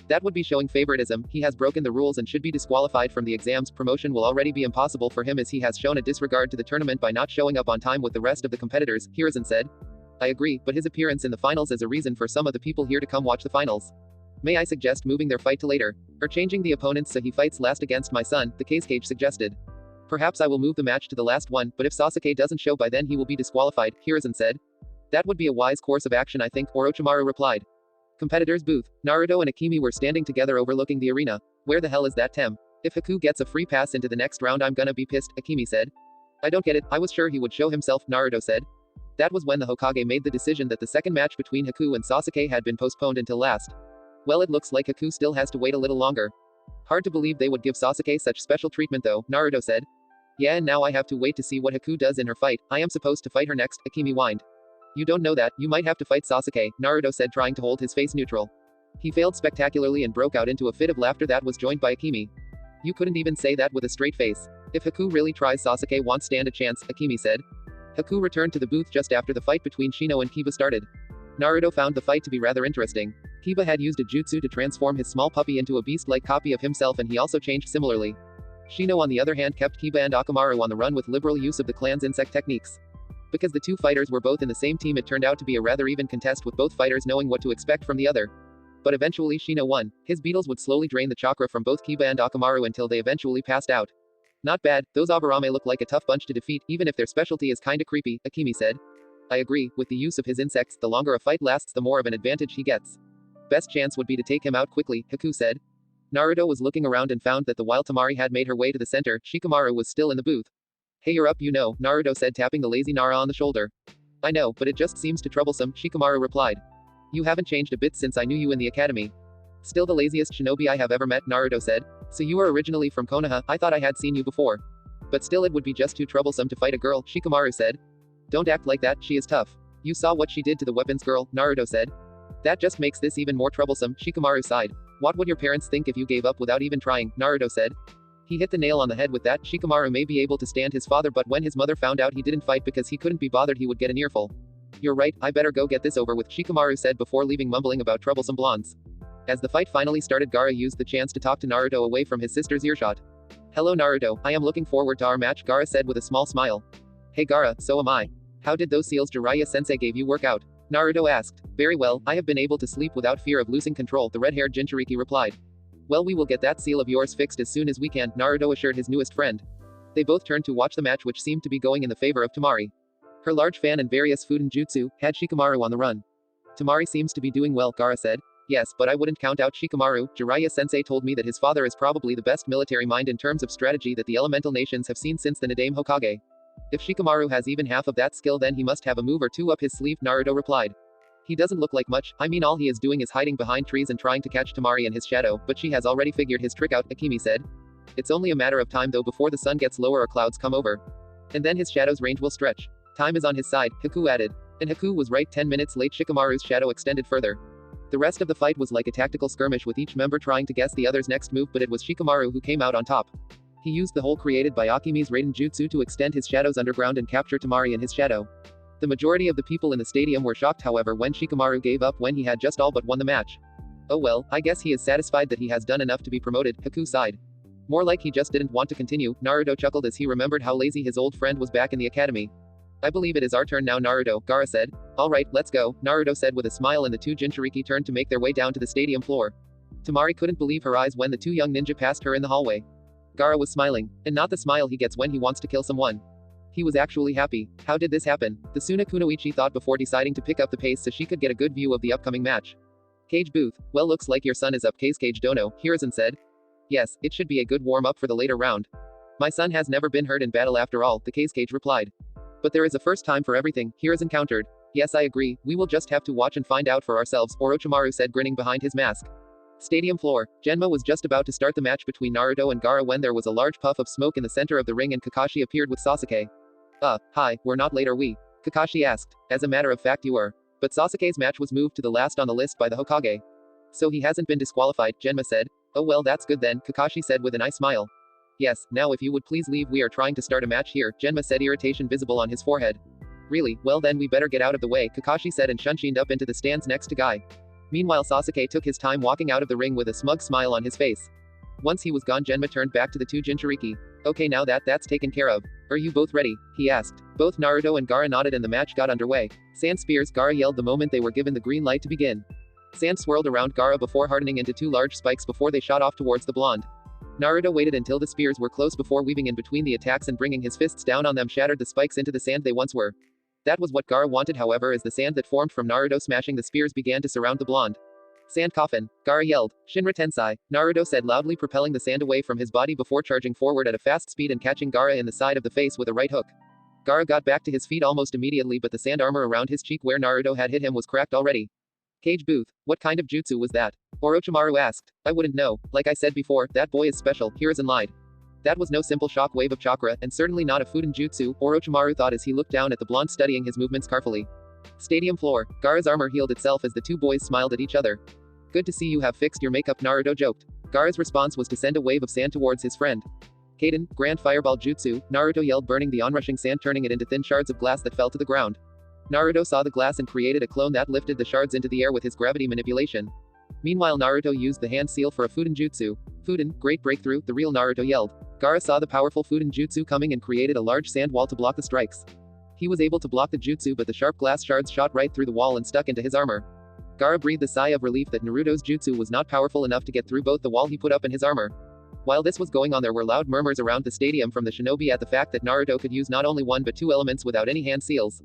That would be showing favoritism, he has broken the rules and should be disqualified from the exams. Promotion will already be impossible for him as he has shown a disregard to the tournament by not showing up on time with the rest of the competitors, Hiruzen said. I agree, but his appearance in the finals is a reason for some of the people here to come watch the finals. May I suggest moving their fight to later? Or changing the opponents so he fights last against my son, the Kei's Cage suggested. Perhaps I will move the match to the last one, but if Sasuke doesn't show by then he will be disqualified, Hiruzen said. That would be a wise course of action, I think, Orochimaru replied. Competitors booth. Naruto and Akemi were standing together overlooking the arena. Where the hell is that Tem? If Haku gets a free pass into the next round I'm gonna be pissed, Akemi said. I don't get it, I was sure he would show himself, Naruto said. That was when the Hokage made the decision that the second match between Haku and Sasuke had been postponed until last. Well, it looks like Haku still has to wait a little longer. Hard to believe they would give Sasuke such special treatment though, Naruto said. Yeah, and now I have to wait to see what Haku does in her fight. I am supposed to fight her next, Akemi whined. You don't know that, you might have to fight Sasuke, Naruto said, trying to hold his face neutral. He failed spectacularly and broke out into a fit of laughter that was joined by Akemi. You couldn't even say that with a straight face. If Haku really tries, Sasuke won't stand a chance, Akemi said. Haku returned to the booth just after the fight between Shino and Kiba started. Naruto found the fight to be rather interesting. Kiba had used a jutsu to transform his small puppy into a beast-like copy of himself, and he also changed similarly. Shino on the other hand kept Kiba and Akamaru on the run with liberal use of the clan's insect techniques. Because the two fighters were both in the same team, it turned out to be a rather even contest with both fighters knowing what to expect from the other. But eventually Shino won. His beetles would slowly drain the chakra from both Kiba and Akamaru until they eventually passed out. Not bad, those Aburame look like a tough bunch to defeat, even if their specialty is kinda creepy, Akemi said. I agree, with the use of his insects, the longer a fight lasts the more of an advantage he gets. Best chance would be to take him out quickly, Haku said. Naruto was looking around and found that while Temari had made her way to the center, Shikamaru was still in the booth. Hey, you're up, you know, Naruto said, tapping the lazy Nara on the shoulder. I know, but it just seems too troublesome, Shikamaru replied. You haven't changed a bit since I knew you in the academy. Still the laziest shinobi I have ever met, Naruto said. So you are originally from Konoha, I thought I had seen you before. But still it would be just too troublesome to fight a girl, Shikamaru said. Don't act like that, she is tough. You saw what she did to the weapons girl, Naruto said. That just makes this even more troublesome, Shikamaru sighed. What would your parents think if you gave up without even trying, Naruto said. He hit the nail on the head with that. Shikamaru may be able to stand his father, but when his mother found out he didn't fight because he couldn't be bothered, he would get an earful. You're right, I better go get this over with, Shikamaru said before leaving, mumbling about troublesome blondes. As the fight finally started, Gaara used the chance to talk to Naruto away from his sister's earshot. Hello Naruto, I am looking forward to our match, Gaara said with a small smile. Hey Gaara, so am I. How did those seals Jiraiya-sensei gave you work out? Naruto asked. Very well, I have been able to sleep without fear of losing control, the red-haired Jinchuriki replied. Well, we will get that seal of yours fixed as soon as we can, Naruto assured his newest friend. They both turned to watch the match, which seemed to be going in the favor of Temari. Her large fan and various food and jutsu had Shikamaru on the run. Temari seems to be doing well, Gaara said. Yes, but I wouldn't count out Shikamaru. Jiraiya-sensei told me that his father is probably the best military mind in terms of strategy that the elemental nations have seen since the Nadame Hokage. If Shikamaru has even half of that skill, then he must have a move or two up his sleeve, Naruto replied. He doesn't look like much, I mean all he is doing is hiding behind trees and trying to catch Temari and his shadow, but she has already figured his trick out, Akemi said. It's only a matter of time though before the sun gets lower or clouds come over. And then his shadow's range will stretch. Time is on his side, Haku added. And Haku was right, 10 minutes late Shikamaru's shadow extended further. The rest of the fight was like a tactical skirmish with each member trying to guess the other's next move, but it was Shikamaru who came out on top. He used the hole created by Akemi's Raiden Jutsu to extend his shadows underground and capture Temari and his shadow. The majority of the people in the stadium were shocked, however, when Shikamaru gave up when he had just all but won the match. Oh well, I guess he is satisfied that he has done enough to be promoted, Haku sighed. More like he just didn't want to continue, Naruto chuckled as he remembered how lazy his old friend was back in the academy. I believe it is our turn now, Naruto, Gaara said. Alright, let's go, Naruto said with a smile, and the two Jinchuriki turned to make their way down to the stadium floor. Temari couldn't believe her eyes when the two young ninja passed her in the hallway. Gaara was smiling, and not the smile he gets when he wants to kill someone. He was actually happy. How did this happen? The Suna Kunoichi thought before deciding to pick up the pace so she could get a good view of the upcoming match. Cage booth. Well, looks like your son is up, Cage Dono, Hiruzen said. Yes, it should be a good warm-up for the later round. My son has never been hurt in battle after all, the Cage replied. But there is a first time for everything, Hiruzen countered. Yes, I agree, we will just have to watch and find out for ourselves, Orochimaru said, grinning behind his mask. Stadium floor. Genma was just about to start the match between Naruto and Gaara when there was a large puff of smoke in the center of the ring and Kakashi appeared with Sasuke. Hi, we're not late, are we? Kakashi asked. As a matter of fact, you were. But Sasuke's match was moved to the last on the list by the Hokage. So he hasn't been disqualified, Genma said. Oh well, that's good then, Kakashi said with a nice smile. Yes, now if you would please leave, we are trying to start a match here, Genma said, irritation visible on his forehead. Really? Well then we better get out of the way, Kakashi said and shunshined up into the stands next to Guy. Meanwhile Sasuke took his time walking out of the ring with a smug smile on his face. Once he was gone, Genma turned back to the two Jinchuriki. Okay, now that's taken care of. Are you both ready? He asked. Both Naruto and Gaara nodded and the match got underway. Sand spears, Gaara yelled the moment they were given the green light to begin. Sand swirled around Gaara before hardening into two large spikes before they shot off towards the blonde. Naruto waited until the spears were close before weaving in between the attacks and bringing his fists down on them shattered the spikes into the sand they once were. That was what Gaara wanted, however, as the sand that formed from Naruto smashing the spears began to surround the blonde. Sand coffin, Gaara yelled. Shinra Tensai, Naruto said loudly, propelling the sand away from his body before charging forward at a fast speed and catching Gaara in the side of the face with a right hook. Gaara got back to his feet almost immediately, but the sand armor around his cheek where Naruto had hit him was cracked already. Cage Booth, what kind of jutsu was that? Orochimaru asked. I wouldn't know, like I said before, that boy is special, Hiruzen lied. That was no simple shock wave of chakra, and certainly not a Fuden jutsu, Orochimaru thought as he looked down at the blonde studying his movements carefully. Stadium floor, Gaara's armor healed itself as the two boys smiled at each other. Good to see you have fixed your makeup, Naruto joked. Gaara's response was to send a wave of sand towards his friend. Kaden, Grand Fireball Jutsu, Naruto yelled, burning the onrushing sand, turning it into thin shards of glass that fell to the ground. Naruto saw the glass and created a clone that lifted the shards into the air with his gravity manipulation. Meanwhile, Naruto used the hand seal for a Fuden jutsu. Fuden, great breakthrough, the real Naruto yelled. Gaara saw the powerful Fuden jutsu coming and created a large sand wall to block the strikes. He was able to block the jutsu, but the sharp glass shards shot right through the wall and stuck into his armor. Gaara breathed a sigh of relief that Naruto's jutsu was not powerful enough to get through both the wall he put up and his armor. While this was going on, there were loud murmurs around the stadium from the shinobi at the fact that Naruto could use not only one but two elements without any hand seals.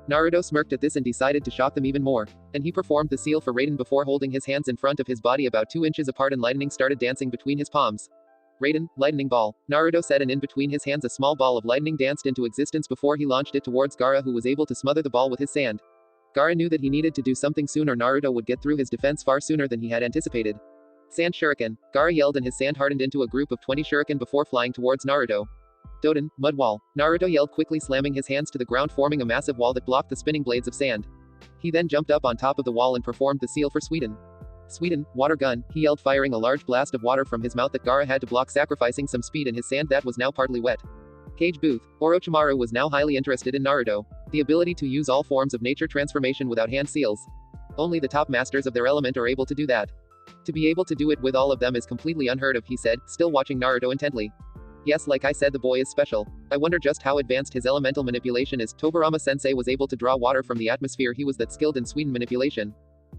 Naruto smirked at this and decided to shock them even more. And he performed the seal for Raiden before holding his hands in front of his body about 2 inches apart, and lightning started dancing between his palms. Raiden, lightning ball, Naruto said, and in between his hands a small ball of lightning danced into existence before he launched it towards Gaara, who was able to smother the ball with his sand. Gaara knew that he needed to do something soon or Naruto would get through his defense far sooner than he had anticipated. Sand shuriken, Gaara yelled, and his sand hardened into a group of 20 shuriken before flying towards Naruto. Doden, mud wall, Naruto yelled, quickly slamming his hands to the ground, forming a massive wall that blocked the spinning blades of sand. He then jumped up on top of the wall and performed the seal for Sweden. Sweden, water gun, he yelled, firing a large blast of water from his mouth that Gaara had to block, sacrificing some speed in his sand that was now partly wet. Cage Booth, Orochimaru was now highly interested in Naruto. The ability to use all forms of nature transformation without hand seals. Only the top masters of their element are able to do that. To be able to do it with all of them is completely unheard of, he said, still watching Naruto intently. Yes, like I said, the boy is special. I wonder just how advanced his elemental manipulation is. Tobirama-sensei was able to draw water from the atmosphere. He was that skilled in Sweden manipulation.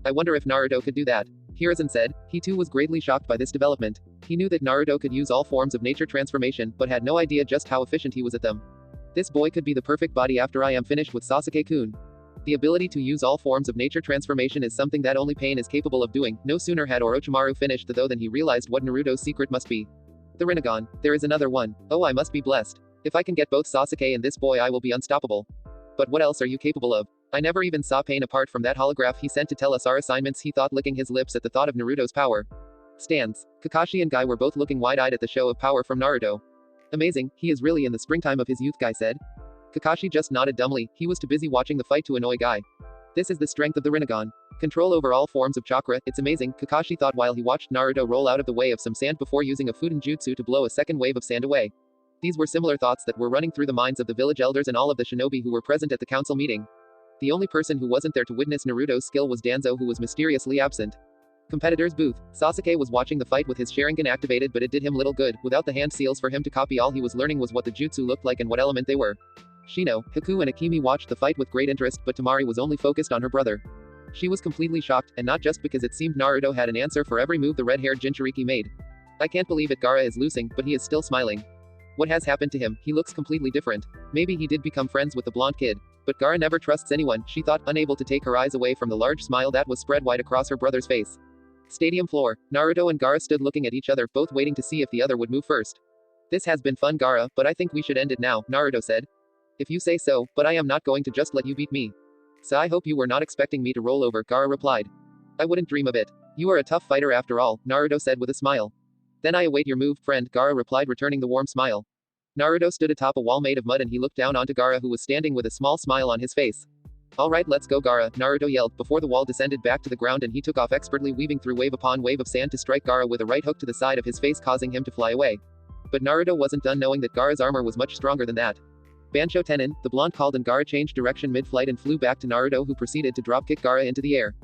I wonder if Naruto could do that. Hiruzen said. He too was greatly shocked by this development. He knew that Naruto could use all forms of nature transformation, but had no idea just how efficient he was at them. This boy could be the perfect body after I am finished with Sasuke-kun. The ability to use all forms of nature transformation is something that only Pain is capable of doing. No sooner had Orochimaru finished though than he realized what Naruto's secret must be. The Rinnegan. There is another one. Oh, I must be blessed. If I can get both Sasuke and this boy, I will be unstoppable. But what else are you capable of? I never even saw Pain apart from that holograph he sent to tell us our assignments, he thought, licking his lips at the thought of Naruto's power. Stands. Kakashi and Guy were both looking wide-eyed at the show of power from Naruto. Amazing, he is really in the springtime of his youth, Guy said. Kakashi just nodded dumbly. He was too busy watching the fight to annoy Guy. This is the strength of the Rinnegan. Control over all forms of chakra, it's amazing, Kakashi thought while he watched Naruto roll out of the way of some sand before using a Fuden jutsu to blow a second wave of sand away. These were similar thoughts that were running through the minds of the village elders and all of the shinobi who were present at the council meeting. The only person who wasn't there to witness Naruto's skill was Danzo, who was mysteriously absent. Competitor's booth. Sasuke was watching the fight with his Sharingan activated, but it did him little good. Without the hand seals for him to copy, all he was learning was what the jutsu looked like and what element they were. Shino, Haku and Akemi watched the fight with great interest, but Temari was only focused on her brother. She was completely shocked, and not just because it seemed Naruto had an answer for every move the red-haired Jinchuriki made. I can't believe it, Gaara is losing, but he is still smiling. What has happened to him? He looks completely different. Maybe he did become friends with the blonde kid. But Gaara never trusts anyone, she thought, unable to take her eyes away from the large smile that was spread wide across her brother's face. Stadium floor. Naruto and Gaara stood looking at each other, both waiting to see if the other would move first. This has been fun, Gaara, but I think we should end it now, Naruto said. If you say so, but I am not going to just let you beat me. So I hope you were not expecting me to roll over, Gaara replied. I wouldn't dream of it. You are a tough fighter after all, Naruto said with a smile. Then I await your move, friend, Gaara replied, returning the warm smile. Naruto stood atop a wall made of mud and he looked down onto Gaara, who was standing with a small smile on his face. Alright, let's go, Gaara, Naruto yelled, before the wall descended back to the ground and he took off expertly, weaving through wave upon wave of sand to strike Gaara with a right hook to the side of his face, causing him to fly away. But Naruto wasn't done, knowing that Gaara's armor was much stronger than that. Bansho Tenin, the blonde called, and Gaara changed direction mid-flight and flew back to Naruto, who proceeded to drop-kick Gaara into the air.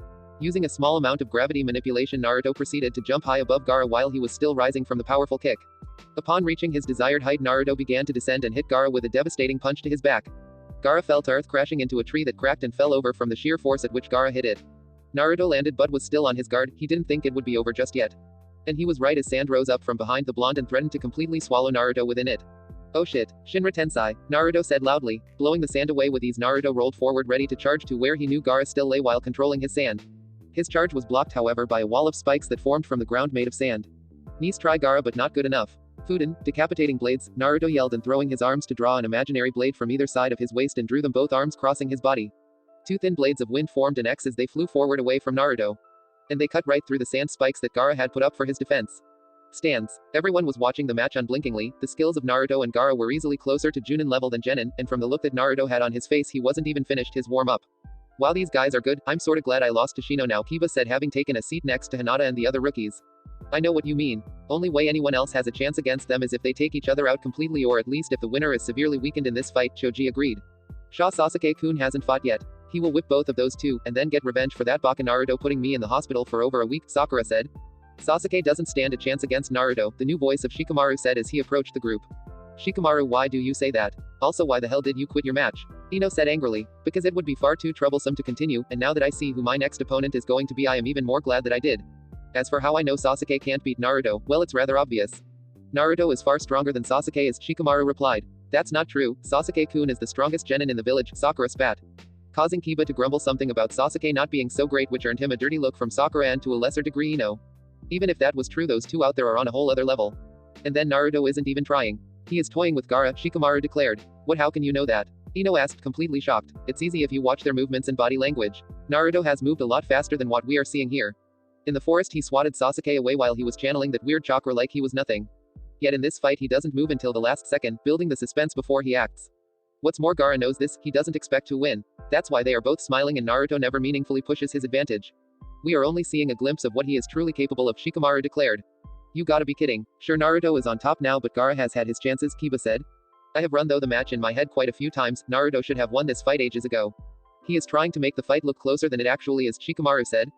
Using a small amount of gravity manipulation, Naruto proceeded to jump high above Gaara while he was still rising from the powerful kick. Upon reaching his desired height, Naruto began to descend and hit Gaara with a devastating punch to his back. Gaara fell to earth, crashing into a tree that cracked and fell over from the sheer force at which Gaara hit it. Naruto landed but was still on his guard. He didn't think it would be over just yet. And he was right as sand rose up from behind the blonde and threatened to completely swallow Naruto within it. Oh shit, Shinra Tensei, Naruto said loudly. Blowing the sand away with ease, Naruto rolled forward, ready to charge to where he knew Gaara still lay while controlling his sand. His charge was blocked, however, by a wall of spikes that formed from the ground made of sand. Nice try, Gaara, but not good enough. Fuden, decapitating blades, Naruto yelled and throwing his arms to draw an imaginary blade from either side of his waist and drew them both arms crossing his body. Two thin blades of wind formed an X as they flew forward away from Naruto. And they cut right through the sand spikes that Gaara had put up for his defense. Stands. Everyone was watching the match unblinkingly. The skills of Naruto and Gaara were easily closer to Junin level than Genin, and from the look that Naruto had on his face he wasn't even finished his warm-up. Wow, these guys are good, I'm sorta glad I lost to Shino now, Kiba said, having taken a seat next to Hinata and the other rookies. I know what you mean. Only way anyone else has a chance against them is if they take each other out completely, or at least if the winner is severely weakened in this fight, Choji agreed. Sasuke-kun hasn't fought yet. He will whip both of those two, and then get revenge for that Baka Naruto putting me in the hospital for over a week, Sakura said. Sasuke doesn't stand a chance against Naruto, the new voice of Shikamaru said as he approached the group. Shikamaru, why do you say that? Also, why the hell did you quit your match? Ino said angrily. Because it would be far too troublesome to continue, and now that I see who my next opponent is going to be, I am even more glad that I did. As for how I know Sasuke can't beat Naruto, well, it's rather obvious. Naruto is far stronger than Sasuke is, Shikamaru replied. That's not true, Sasuke-kun is the strongest genin in the village, Sakura spat. Causing Kiba to grumble something about Sasuke not being so great, which earned him a dirty look from Sakura and to a lesser degree Ino. Even if that was true, those two out there are on a whole other level. And then Naruto isn't even trying. He is toying with Gaara, Shikamaru declared. What, how can you know that? Ino asked, completely shocked. It's easy if you watch their movements and body language. Naruto has moved a lot faster than what we are seeing here. In the forest he swatted Sasuke away while he was channeling that weird chakra like he was nothing. Yet in this fight he doesn't move until the last second, building the suspense before he acts. What's more, Gaara knows this, he doesn't expect to win. That's why they are both smiling and Naruto never meaningfully pushes his advantage. We are only seeing a glimpse of what he is truly capable of, Shikamaru declared. You gotta be kidding. Sure, Naruto is on top now, but Gaara has had his chances, Kiba said. I have run though the match in my head quite a few times. Naruto should have won this fight ages ago. He is trying to make the fight look closer than it actually is, Shikamaru said.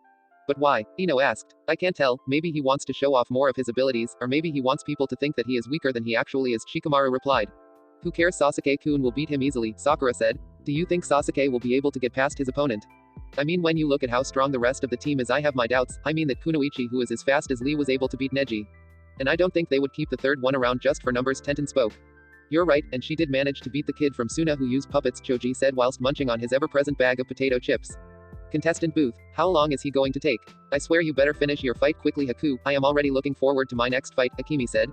But why? Ino asked. I can't tell, maybe he wants to show off more of his abilities, or maybe he wants people to think that he is weaker than he actually is, Shikamaru replied. Who cares, Sasuke-kun will beat him easily, Sakura said. Do you think Sasuke will be able to get past his opponent? I mean, when you look at how strong the rest of the team is, I have my doubts. I mean that Kunoichi, who is as fast as Lee, was able to beat Neji. And I don't think they would keep the third one around just for numbers, Tenten spoke. You're right, and she did manage to beat the kid from Suna who used puppets, Choji said whilst munching on his ever-present bag of potato chips. Contestant booth. How long is he going to take? I swear you better finish your fight quickly, Haku. I am already looking forward to my next fight, Akemi said.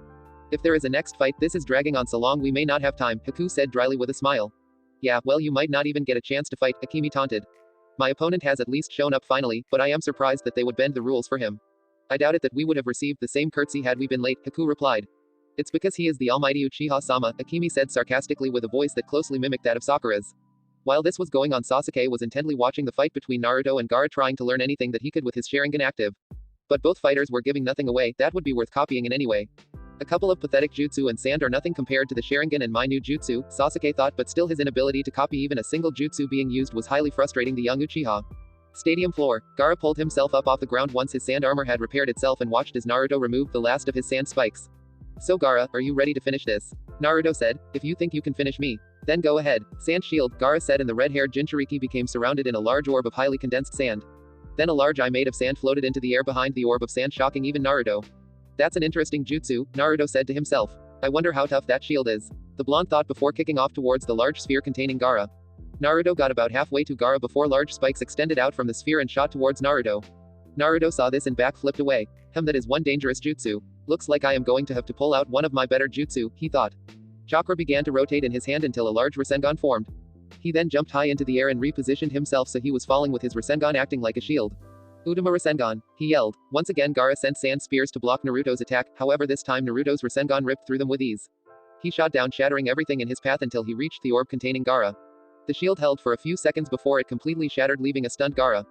If there is a next fight, this is dragging on so long we may not have time, Haku said dryly with a smile. Yeah, well, you might not even get a chance to fight, Akemi taunted. My opponent has at least shown up finally, but I am surprised that they would bend the rules for him. I doubt it that we would have received the same curtsy had we been late, Haku replied. It's because he is the almighty Uchiha-sama, Akemi said sarcastically with a voice that closely mimicked that of Sakura's. While this was going on, Sasuke was intently watching the fight between Naruto and Gaara, trying to learn anything that he could with his Sharingan active. But both fighters were giving nothing away that would be worth copying in any way. A couple of pathetic jutsu and sand are nothing compared to the Sharingan and my new jutsu, Sasuke thought, but still his inability to copy even a single jutsu being used was highly frustrating the young Uchiha. Stadium floor. Gaara pulled himself up off the ground once his sand armor had repaired itself and watched as Naruto removed the last of his sand spikes. So Gaara, are you ready to finish this? Naruto said. If you think you can finish me, then go ahead. Sand shield, Gaara said, and the red-haired Jinchuriki became surrounded in a large orb of highly condensed sand. Then a large eye made of sand floated into the air behind the orb of sand, shocking even Naruto. That's an interesting jutsu, Naruto said to himself. I wonder how tough that shield is. The blonde thought before kicking off towards the large sphere containing Gaara. Naruto got about halfway to Gaara before large spikes extended out from the sphere and shot towards Naruto. Naruto saw this and back-flipped away. That is one dangerous jutsu. Looks like I am going to have to pull out one of my better jutsu, he thought. Chakra began to rotate in his hand until a large Rasengan formed. He then jumped high into the air and repositioned himself so he was falling with his Rasengan acting like a shield. Udama Rasengan, he yelled. Once again Gaara sent sand spears to block Naruto's attack, however this time Naruto's Rasengan ripped through them with ease. He shot down, shattering everything in his path until he reached the orb containing Gaara. The shield held for a few seconds before it completely shattered, leaving a stunned Gaara.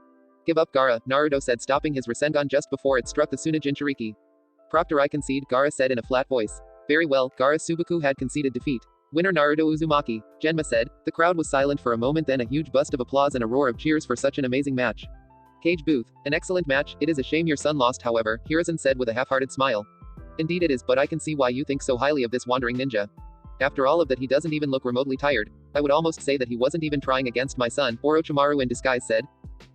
Give up, Gaara, Naruto said, stopping his Rasengan just before it struck the Suna Jinchuriki. Proctor, I concede, Gaara said in a flat voice. Very well, Gaara Subaku had conceded defeat. Winner Naruto Uzumaki, Genma said. The crowd was silent for a moment, then a huge burst of applause and a roar of cheers for such an amazing match. Cage booth. An excellent match. It is a shame your son lost, however, Hiruzen said with a half-hearted smile. Indeed it is, but I can see why you think so highly of this wandering ninja. After all of that, he doesn't even look remotely tired. I would almost say that he wasn't even trying against my son, Orochimaru in disguise said.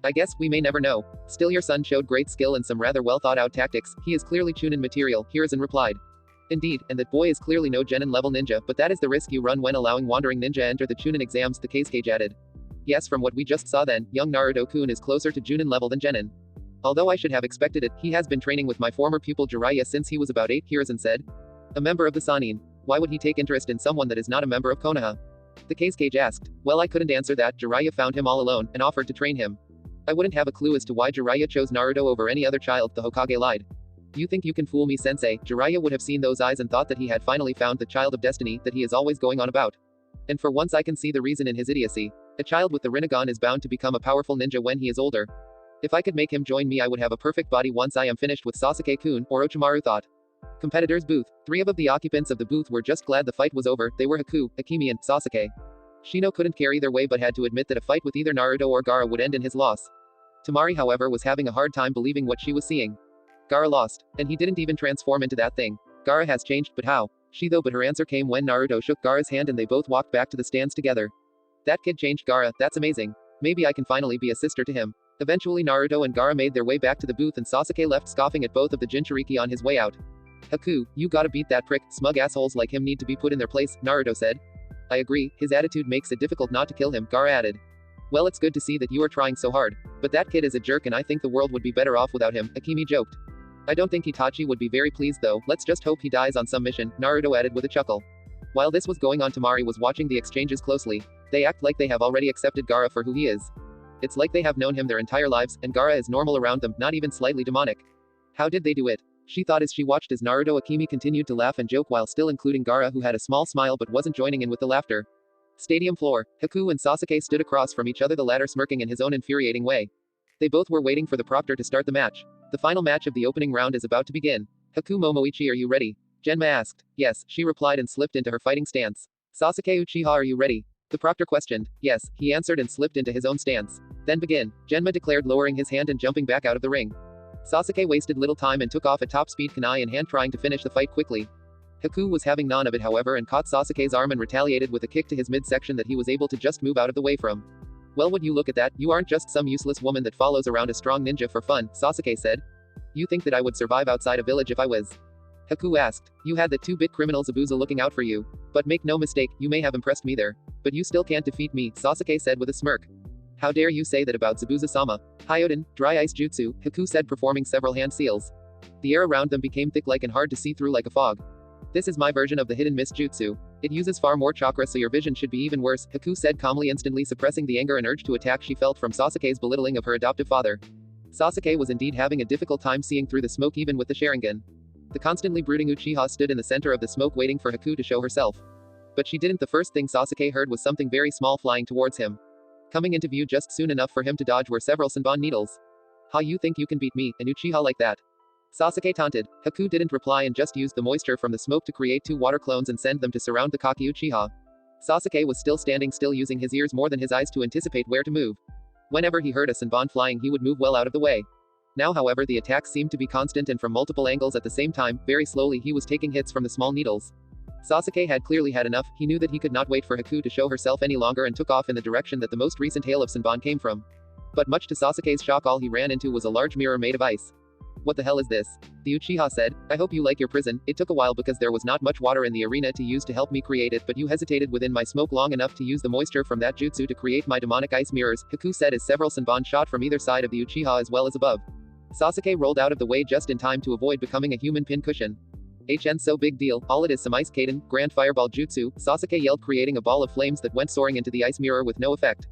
I guess we may never know. Still, your son showed great skill and some rather well thought out tactics. He is clearly Chunin material, Hiruzen replied. Indeed, and that boy is clearly no Genin level ninja, but that is the risk you run when allowing wandering ninja enter the Chunin exams, the Kazekage added. Yes, from what we just saw then, young Naruto-kun is closer to Junin level than Genin. Although I should have expected it, he has been training with my former pupil Jiraiya since he was about 8, Hiruzen said. A member of the Sannin. Why would he take interest in someone that is not a member of Konoha? The Kage asked. Well, I couldn't answer that. Jiraiya found him all alone, and offered to train him. I wouldn't have a clue as to why Jiraiya chose Naruto over any other child, the Hokage lied. You think you can fool me, sensei? Jiraiya would have seen those eyes and thought that he had finally found the child of destiny that he is always going on about. And for once I can see the reason in his idiocy. A child with the Rinnegan is bound to become a powerful ninja when he is older. If I could make him join me, I would have a perfect body once I am finished with Sasuke-kun, Orochimaru thought. Competitor's booth. Three of the occupants of the booth were just glad the fight was over. They were Haku, Akemi and Sasuke. Shino couldn't carry their way but had to admit that a fight with either Naruto or Gaara would end in his loss. Tamari, however, was having a hard time believing what she was seeing. Gaara lost, and he didn't even transform into that thing. Gaara has changed, but how? But her answer came when Naruto shook Gaara's hand and they both walked back to the stands together. That kid changed Gaara, that's amazing. Maybe I can finally be a sister to him. Eventually Naruto and Gaara made their way back to the booth and Sasuke left scoffing at both of the Jinchuriki on his way out. Haku, you gotta beat that prick, smug assholes like him need to be put in their place, Naruto said. I agree, his attitude makes it difficult not to kill him, Gaara added. Well, it's good to see that you are trying so hard. But that kid is a jerk and I think the world would be better off without him, Akemi joked. I don't think Itachi would be very pleased though, let's just hope he dies on some mission, Naruto added with a chuckle. While this was going on, Tamari was watching the exchanges closely. They act like they have already accepted Gaara for who he is. It's like they have known him their entire lives, and Gaara is normal around them, not even slightly demonic. How did they do it? She thought as she watched as Naruto Akemi continued to laugh and joke while still including Gaara, who had a small smile but wasn't joining in with the laughter. Stadium floor. Haku and Sasuke stood across from each other, the latter smirking in his own infuriating way. They both were waiting for the proctor to start the match. The final match of the opening round is about to begin. Haku Momoichi, are you ready? Genma asked. Yes, she replied and slipped into her fighting stance. Sasuke Uchiha, are you ready? The proctor questioned. Yes, he answered and slipped into his own stance. Then begin, Genma declared, lowering his hand and jumping back out of the ring. Sasuke wasted little time and took off at top speed, kunai in hand, trying to finish the fight quickly. Haku was having none of it, however, and caught Sasuke's arm and retaliated with a kick to his midsection that he was able to just move out of the way from. Well, would you look at that, you aren't just some useless woman that follows around a strong ninja for fun, Sasuke said. You think that I would survive outside a village if I was? Haku asked. You had that 2-bit criminal Zabuza looking out for you. But make no mistake, you may have impressed me there. But you still can't defeat me, Sasuke said with a smirk. How dare you say that about Zabuza-sama? Hyoden, dry ice jutsu, Haku said, performing several hand seals. The air around them became thick like and hard to see through like a fog. This is my version of the hidden mist jutsu. It uses far more chakra, so your vision should be even worse, Haku said calmly, instantly suppressing the anger and urge to attack she felt from Sasuke's belittling of her adoptive father. Sasuke was indeed having a difficult time seeing through the smoke even with the Sharingan. The constantly brooding Uchiha stood in the center of the smoke waiting for Haku to show herself. But she didn't. The first thing Sasuke heard was something very small flying towards him. Coming into view just soon enough for him to dodge were several Senbon needles. How you think you can beat me, an Uchiha like that? Sasuke taunted. Haku didn't reply and just used the moisture from the smoke to create 2 water clones and send them to surround the cocky Uchiha. Sasuke was still standing still, using his ears more than his eyes to anticipate where to move. Whenever he heard a Senbon flying, he would move well out of the way. Now, however, the attacks seemed to be constant and from multiple angles at the same time. Very slowly he was taking hits from the small needles. Sasuke had clearly had enough. He knew that he could not wait for Haku to show herself any longer and took off in the direction that the most recent hail of Senbon came from. But much to Sasuke's shock, all he ran into was a large mirror made of ice. What the hell is this? The Uchiha said. I hope you like your prison. It took a while because there was not much water in the arena to use to help me create it, but you hesitated within my smoke long enough to use the moisture from that jutsu to create my demonic ice mirrors, Haku said as several Senbon shot from either side of the Uchiha as well as above. Sasuke rolled out of the way just in time to avoid becoming a human pincushion. HN, so big deal, all it is some ice Kaden, grand fireball jutsu, Sasuke yelled, creating a ball of flames that went soaring into the ice mirror with no effect.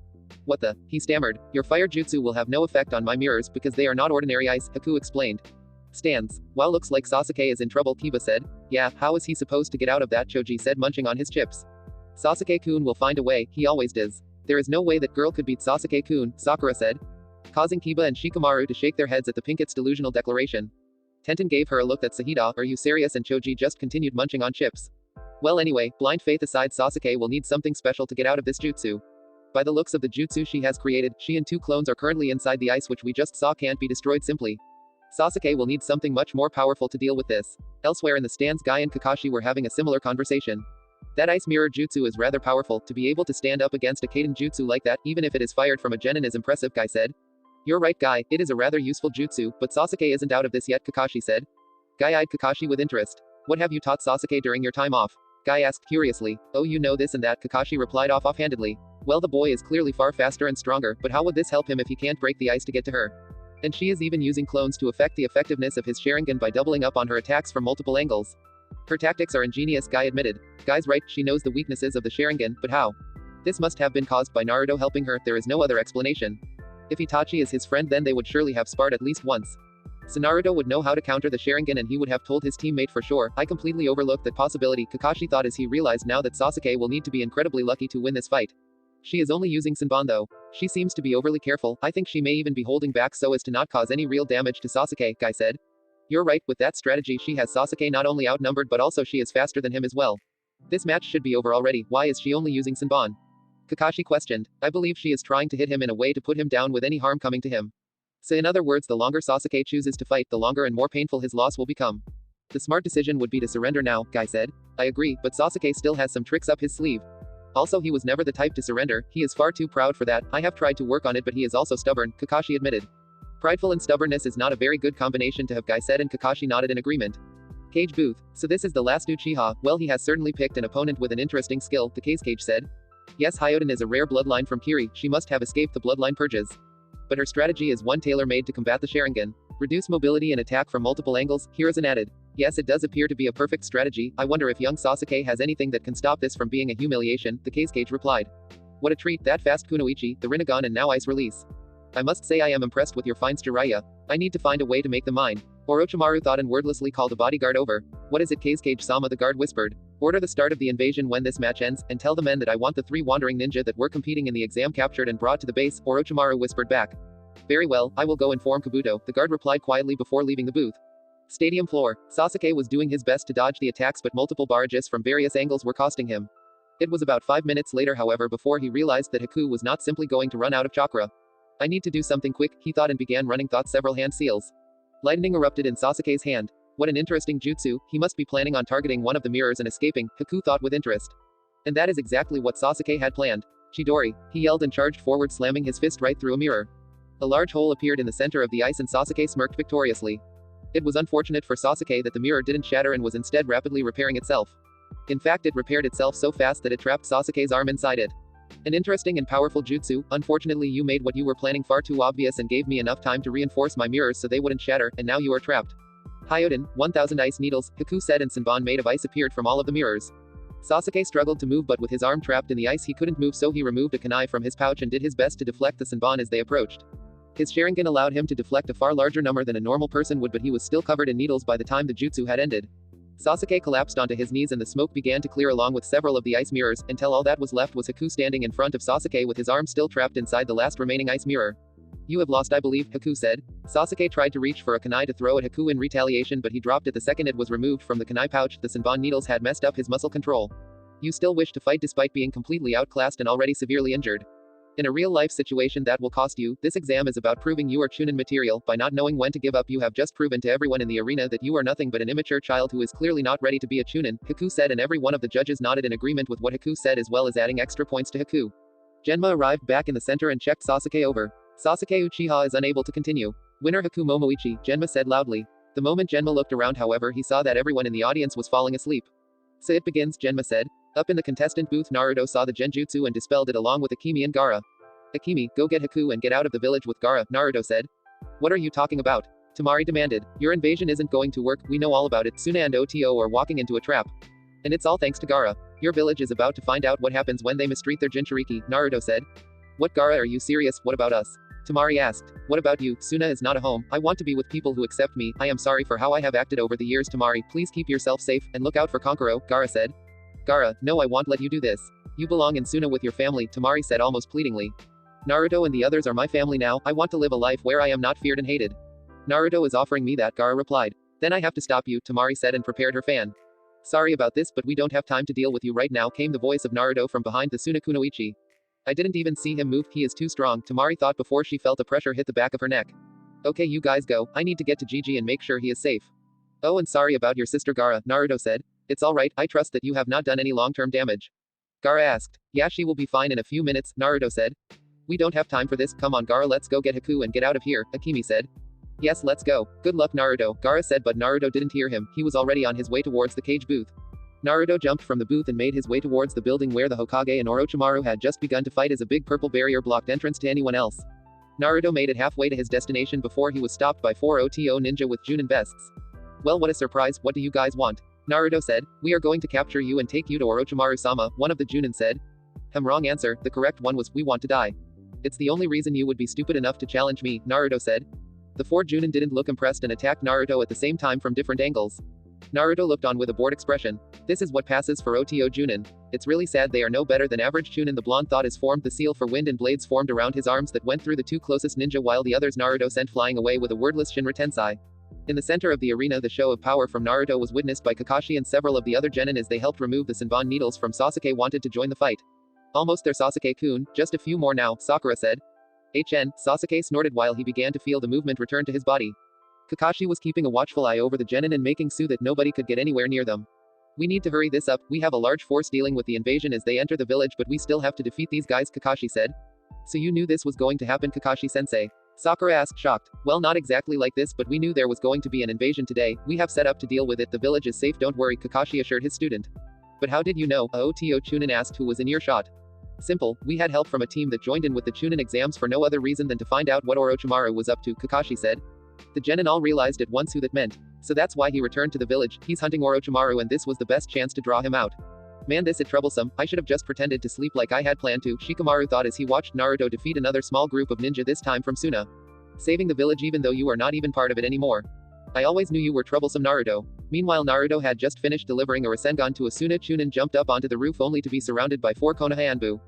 What the? He stammered. Your fire jutsu will have no effect on my mirrors because they are not ordinary ice, Haku explained. Stands. Wow, looks like Sasuke is in trouble, Kiba said. Yeah, how is he supposed to get out of that, Choji said, munching on his chips. Sasuke-kun will find a way, he always does. There is no way that girl could beat Sasuke-kun, Sakura said, causing Kiba and Shikamaru to shake their heads at the Pinket's delusional declaration. Tenten gave her a look that Sahida, are you serious, and Choji just continued munching on chips. Well anyway, blind faith aside, Sasuke will need something special to get out of this jutsu. By the looks of the jutsu she has created, she and 2 clones are currently inside the ice, which we just saw can't be destroyed simply. Sasuke will need something much more powerful to deal with this. Elsewhere in the stands, Guy and Kakashi were having a similar conversation. That ice mirror jutsu is rather powerful. To be able to stand up against a Kaden jutsu like that, even if it is fired from a genin, is impressive, Guy said. You're right, Guy, it is a rather useful jutsu, but Sasuke isn't out of this yet, Kakashi said. Guy eyed Kakashi with interest. What have you taught Sasuke during your time off? Guy asked curiously. Oh, you know this and that, Kakashi replied offhandedly. Well, the boy is clearly far faster and stronger, but how would this help him if he can't break the ice to get to her? And she is even using clones to affect the effectiveness of his Sharingan by doubling up on her attacks from multiple angles. Her tactics are ingenious, Guy admitted. Guy's right, she knows the weaknesses of the Sharingan, but how? This must have been caused by Naruto helping her, there is no other explanation. If Itachi is his friend, then they would surely have sparred at least once. So Naruto would know how to counter the Sharingan and he would have told his teammate for sure. I completely overlooked that possibility, Kakashi thought as he realized now that Sasuke will need to be incredibly lucky to win this fight. She is only using Senbon though. She seems to be overly careful, I think she may even be holding back so as to not cause any real damage to Sasuke, Guy said. You're right, with that strategy she has Sasuke not only outnumbered but also she is faster than him as well. This match should be over already, why is she only using Senbon? Kakashi questioned. I believe she is trying to hit him in a way to put him down with any harm coming to him. So in other words, the longer Sasuke chooses to fight, the longer and more painful his loss will become. The smart decision would be to surrender now, Guy said. I agree, but Sasuke still has some tricks up his sleeve. Also, he was never the type to surrender, he is far too proud for that. I have tried to work on it, but he is also stubborn, Kakashi admitted. Prideful and stubbornness is not a very good combination to have, Guy said, and Kakashi nodded in agreement. Cage booth. So this is the last Uchiha. Well, he has certainly picked an opponent with an interesting skill, the Cage said. Yes, Hyoden is a rare bloodline from Kiri, she must have escaped the bloodline purges. But her strategy is one tailor-made to combat the Sharingan. Reduce mobility and attack from multiple angles, Hiruzen added. Yes, it does appear to be a perfect strategy, I wonder if young Sasuke has anything that can stop this from being a humiliation, the Cage replied. What a treat, that fast Kunoichi, the Rinnegan and now Ice Release. I must say I am impressed with your finds, Jiraiya. I need to find a way to make them mine. Orochimaru thought and wordlessly called a bodyguard over. What is it, Cage-sama, the guard whispered. Order the start of the invasion when this match ends, and tell the men that I want the 3 wandering ninja that were competing in the exam captured and brought to the base, Orochimaru whispered back. Very well, I will go inform Kabuto, the guard replied quietly before leaving the booth. Stadium floor. Sasuke was doing his best to dodge the attacks, but multiple barrages from various angles were costing him. It was about 5 minutes later, however, before he realized that Haku was not simply going to run out of chakra. I need to do something quick, he thought and began running several hand seals. Lightning erupted in Sasuke's hand. What an interesting jutsu, he must be planning on targeting one of the mirrors and escaping, Haku thought with interest. And that is exactly what Sasuke had planned. Chidori, he yelled and charged forward, slamming his fist right through a mirror. A large hole appeared in the center of the ice and Sasuke smirked victoriously. It was unfortunate for Sasuke that the mirror didn't shatter and was instead rapidly repairing itself. In fact, it repaired itself so fast that it trapped Sasuke's arm inside it. An interesting and powerful jutsu, unfortunately you made what you were planning far too obvious and gave me enough time to reinforce my mirrors so they wouldn't shatter, and now you are trapped. Hyoden, 1000 ice needles, Haku said, and Senbon made of ice appeared from all of the mirrors. Sasuke struggled to move, but with his arm trapped in the ice he couldn't move, so he removed a kunai from his pouch and did his best to deflect the Senbon as they approached. His Sharingan allowed him to deflect a far larger number than a normal person would, but he was still covered in needles by the time the jutsu had ended. Sasuke collapsed onto his knees and the smoke began to clear along with several of the ice mirrors, until all that was left was Haku standing in front of Sasuke with his arm still trapped inside the last remaining ice mirror. You have lost, I believe, Haku said. Sasuke tried to reach for a kunai to throw at Haku in retaliation, but he dropped it the second it was removed from the kunai pouch. The Senbon needles had messed up his muscle control. You still wish to fight despite being completely outclassed and already severely injured. In a real-life situation that will cost you, this exam is about proving you are Chunin material. By not knowing when to give up, you have just proven to everyone in the arena that you are nothing but an immature child who is clearly not ready to be a Chunin, Haku said, and every one of the judges nodded in agreement with what Haku said as well as adding extra points to Haku. Genma arrived back in the center and checked Sasuke over. Sasuke Uchiha is unable to continue. Winner Haku Momoichi, Genma said loudly. The moment Genma looked around, however, he saw that everyone in the audience was falling asleep. So it begins, Genma said. Up in the contestant booth, Naruto saw the genjutsu and dispelled it along with Akemi and Gaara. Akemi, go get Haku and get out of the village with Gaara, Naruto said. What are you talking about? Tamari demanded. Your invasion isn't going to work, we know all about it. Suna and Oto are walking into a trap. And it's all thanks to Gaara. Your village is about to find out what happens when they mistreat their Jinchuriki, Naruto said. What, Gaara, are you serious? What about us? Tamari asked. What about you? Suna is not a home. I want to be with people who accept me. I am sorry for how I have acted over the years, Tamari. Please keep yourself safe, and look out for Konkoro, Gaara said. Gaara, no, I won't let you do this. You belong in Suna with your family, Tamari said almost pleadingly. Naruto and the others are my family now. I want to live a life where I am not feared and hated. Naruto is offering me that, Gaara replied. Then I have to stop you, Tamari said and prepared her fan. Sorry about this, but we don't have time to deal with you right now, came the voice of Naruto from behind the Suna Kunoichi. I didn't even see him move, he is too strong, Tamari thought before she felt a pressure hit the back of her neck. Okay, you guys go, I need to get to Gigi and make sure he is safe. Oh, and sorry about your sister Gaara, Naruto said. It's alright, I trust that you have not done any long-term damage. Gaara asked. Yeah, she will be fine in a few minutes, Naruto said. We don't have time for this, come on Gaara, let's go get Haku and get out of here, Akemi said. Yes, let's go. Good luck, Naruto, Gaara said, but Naruto didn't hear him, he was already on his way towards the cage booth. Naruto jumped from the booth and made his way towards the building where the Hokage and Orochimaru had just begun to fight as a big purple barrier blocked entrance to anyone else. Naruto made it halfway to his destination before he was stopped by 4 OTO ninja with Junin vests. Well, what a surprise, what do you guys want? Naruto said, we are going to capture you and take you to Orochimaru-sama, one of the Junin said. Wrong answer, the correct one was, we want to die. It's the only reason you would be stupid enough to challenge me, Naruto said. The four Junin didn't look impressed and attacked Naruto at the same time from different angles. Naruto looked on with a bored expression. This is what passes for OTO Junin. It's really sad they are no better than average Chunin. The blonde thought as formed the seal for wind and blades formed around his arms that went through the two closest ninja while the others Naruto sent flying away with a wordless Shinra Tensei. In the center of the arena the show of power from Naruto was witnessed by Kakashi and several of the other genin as they helped remove the Senbon needles from Sasuke wanted to join the fight. Almost there Sasuke-kun, just a few more now, Sakura said. Sasuke snorted while he began to feel the movement return to his body. Kakashi was keeping a watchful eye over the genin and making sure that nobody could get anywhere near them. We need to hurry this up, we have a large force dealing with the invasion as they enter the village but we still have to defeat these guys, Kakashi said. So you knew this was going to happen, Kakashi-sensei? Sakura asked shocked. Well, not exactly like this but we knew there was going to be an invasion today, we have set up to deal with it, the village is safe, don't worry, Kakashi assured his student. But how did you know? A OTO Chunin asked who was in earshot. Simple, we had help from a team that joined in with the Chunin exams for no other reason than to find out what Orochimaru was up to, Kakashi said. The genin all realized at once who that meant. So that's why he returned to the village, he's hunting Orochimaru and this was the best chance to draw him out. Man, this is troublesome, I should have just pretended to sleep like I had planned to, Shikamaru thought as he watched Naruto defeat another small group of ninja, this time from Suna. Saving the village even though you are not even part of it anymore. I always knew you were troublesome, Naruto. Meanwhile Naruto had just finished delivering a Rasengan to a Suna Chunin jumped up onto the roof only to be surrounded by 4 Konoha Anbu.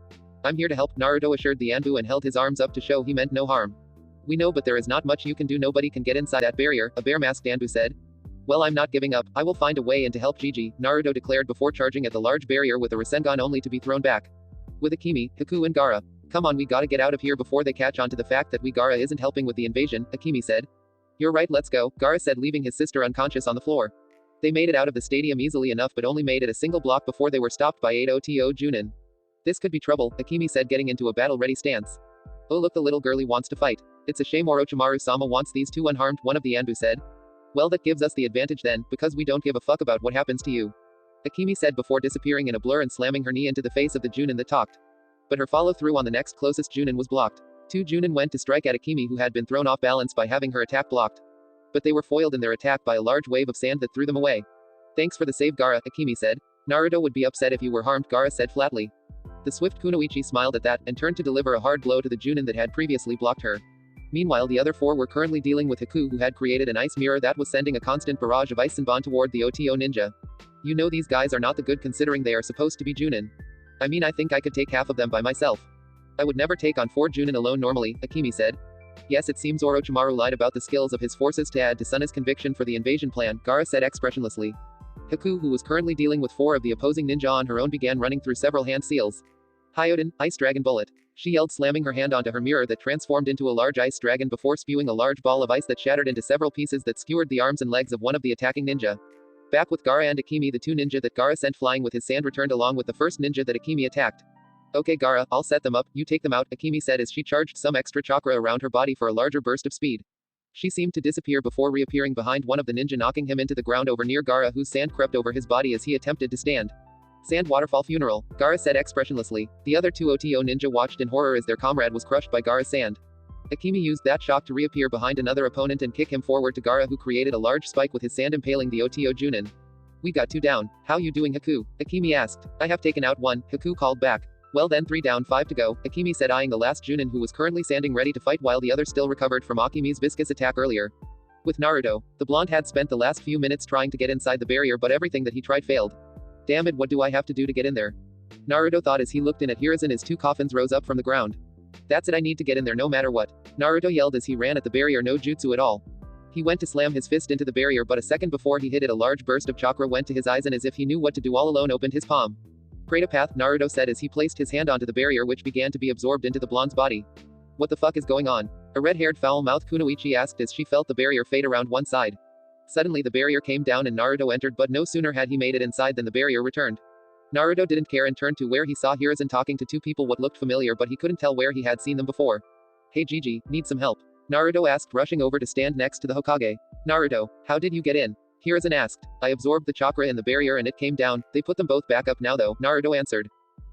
I'm here to help, Naruto assured the Anbu and held his arms up to show he meant no harm. We know but there is not much you can do, nobody can get inside that barrier, a bear-masked Anbu said. Well, I'm not giving up, I will find a way in to help Gigi, Naruto declared before charging at the large barrier with a Rasengan only to be thrown back. With Akemi, Haku and Gaara. Come on, we gotta get out of here before they catch on to the fact that Gaara isn't helping with the invasion, Akemi said. You're right, let's go, Gaara said leaving his sister unconscious on the floor. They made it out of the stadium easily enough but only made it a single block before they were stopped by 8 OTO Junin. This could be trouble, Akemi said getting into a battle-ready stance. Oh look, the little girlie wants to fight. It's a shame Orochimaru-sama wants these two unharmed, one of the Anbu said. Well, that gives us the advantage then, because we don't give a fuck about what happens to you. Akemi said before disappearing in a blur and slamming her knee into the face of the Junin that talked. But her follow-through on the next closest Junin was blocked. 2 Junin went to strike at Akemi who had been thrown off balance by having her attack blocked. But they were foiled in their attack by a large wave of sand that threw them away. Thanks for the save, Gaara, Akemi said. Naruto would be upset if you were harmed, Gaara said flatly. The swift Kunoichi smiled at that, and turned to deliver a hard blow to the Junin that had previously blocked her. Meanwhile the other 4 were currently dealing with Haku who had created an ice mirror that was sending a constant barrage of ice Senbon toward the OTO ninja. You know these guys are not the good considering they are supposed to be Junin. I mean I think I could take half of them by myself. I would never take on 4 Junin alone normally, Akemi said. Yes, it seems Orochimaru lied about the skills of his forces to add to Suna's conviction for the invasion plan, Gaara said expressionlessly. Haku, who was currently dealing with 4 of the opposing ninja on her own, began running through several hand seals. Hyoden, Ice Dragon Bullet. She yelled, slamming her hand onto her mirror that transformed into a large ice dragon before spewing a large ball of ice that shattered into several pieces that skewered the arms and legs of one of the attacking ninja. Back with Gaara and Akemi, the 2 ninja that Gaara sent flying with his sand returned along with the first ninja that Akemi attacked. Okay Gaara, I'll set them up, you take them out, Akemi said as she charged some extra chakra around her body for a larger burst of speed. She seemed to disappear before reappearing behind one of the ninja, knocking him into the ground over near Gaara, whose sand crept over his body as he attempted to stand. Sand waterfall funeral, Gaara said expressionlessly. The other 2 OTO ninja watched in horror as their comrade was crushed by Gaara's sand. Akemi used that shock to reappear behind another opponent and kick him forward to Gaara, who created a large spike with his sand impaling the OTO Junin. We got 2 down. How you doing, Haku? Akemi asked. I have taken out 1, Haku called back. Well then 3 down 5 to go, Akemi said eyeing the last Junin who was currently standing ready to fight while the other still recovered from Akemi's viscous attack earlier. With Naruto, the blonde had spent the last few minutes trying to get inside the barrier but everything that he tried failed. Damn it, what do I have to do to get in there? Naruto thought as he looked in at Hiruzen as 2 coffins rose up from the ground. That's it, I need to get in there no matter what. Naruto yelled as he ran at the barrier, no jutsu at all. He went to slam his fist into the barrier but a second before he hit it a large burst of chakra went to his eyes and as if he knew what to do all alone opened his palm. Create a path, Naruto said as he placed his hand onto the barrier which began to be absorbed into the blonde's body. What the fuck is going on? A red-haired foul-mouthed Kunoichi asked as she felt the barrier fade around one side. Suddenly the barrier came down and Naruto entered but no sooner had he made it inside than the barrier returned. Naruto didn't care and turned to where he saw Hiruzen talking to 2 people what looked familiar but he couldn't tell where he had seen them before. Hey Gigi, need some help? Naruto asked rushing over to stand next to the Hokage. Naruto, how did you get in? Hiruzen asked. I absorbed the chakra in the barrier and it came down, they put them both back up now though, Naruto answered.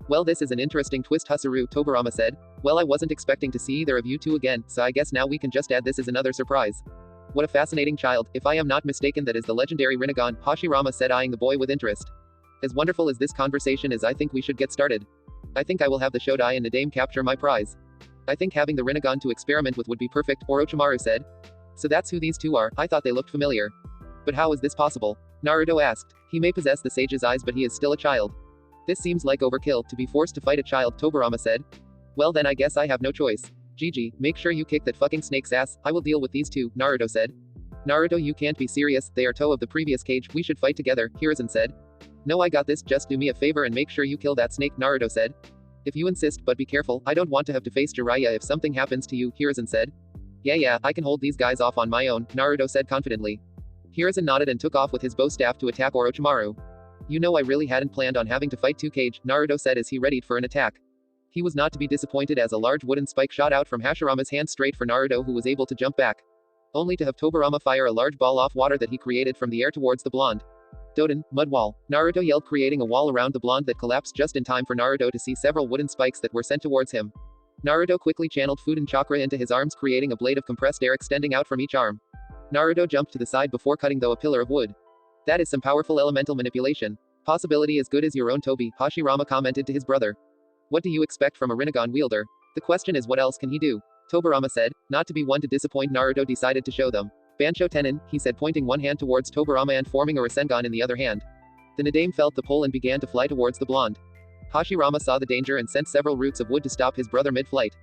Well this is an interesting twist, Husuru, Tobirama said. Well I wasn't expecting to see either of you 2 again, so I guess now we can just add this as another surprise. What a fascinating child. If I am not mistaken, that is the legendary Rinnegan, Hashirama said, eyeing the boy with interest. As wonderful as this conversation is, I think we should get started. I think I will have the Shodai and Nadame capture my prize. I think having the Rinnegan to experiment with would be perfect, Orochimaru said. So that's who these two are. I thought they looked familiar. But how is this possible? Naruto asked. He may possess the sage's eyes, but he is still a child. This seems like overkill, to be forced to fight a child, Tobirama said. Well then I guess I have no choice. Gigi, make sure you kick that fucking snake's ass, I will deal with these two, Naruto said. Naruto, you can't be serious, they are toe of the previous cage, we should fight together, Hiruzen said. No, I got this, just do me a favor and make sure you kill that snake, Naruto said. If you insist, but be careful, I don't want to have to face Jiraiya if something happens to you, Hiruzen said. Yeah, I can hold these guys off on my own, Naruto said confidently. Hiruzen nodded and took off with his bow staff to attack Orochimaru. You know, I really hadn't planned on having to fight two Kage, Naruto said as he readied for an attack. He was not to be disappointed as a large wooden spike shot out from Hashirama's hand straight for Naruto, who was able to jump back. Only to have Tobirama fire a large ball off water that he created from the air towards the blonde. Doden, mud wall, Naruto yelled, creating a wall around the blonde that collapsed just in time for Naruto to see several wooden spikes that were sent towards him. Naruto quickly channeled food and chakra into his arms, creating a blade of compressed air extending out from each arm. Naruto jumped to the side before cutting though a pillar of wood. That is some powerful elemental manipulation. Possibility as good as your own Tobi, Hashirama commented to his brother. What do you expect from a Rinnegan wielder? The question is what else can he do? Tobirama said. Not to be one to disappoint, Naruto decided to show them. Bansho Tenin, he said, pointing one hand towards Tobirama and forming a Rasengan in the other hand. The Nadame felt the pull and began to fly towards the blonde. Hashirama saw the danger and sent several roots of wood to stop his brother mid-flight.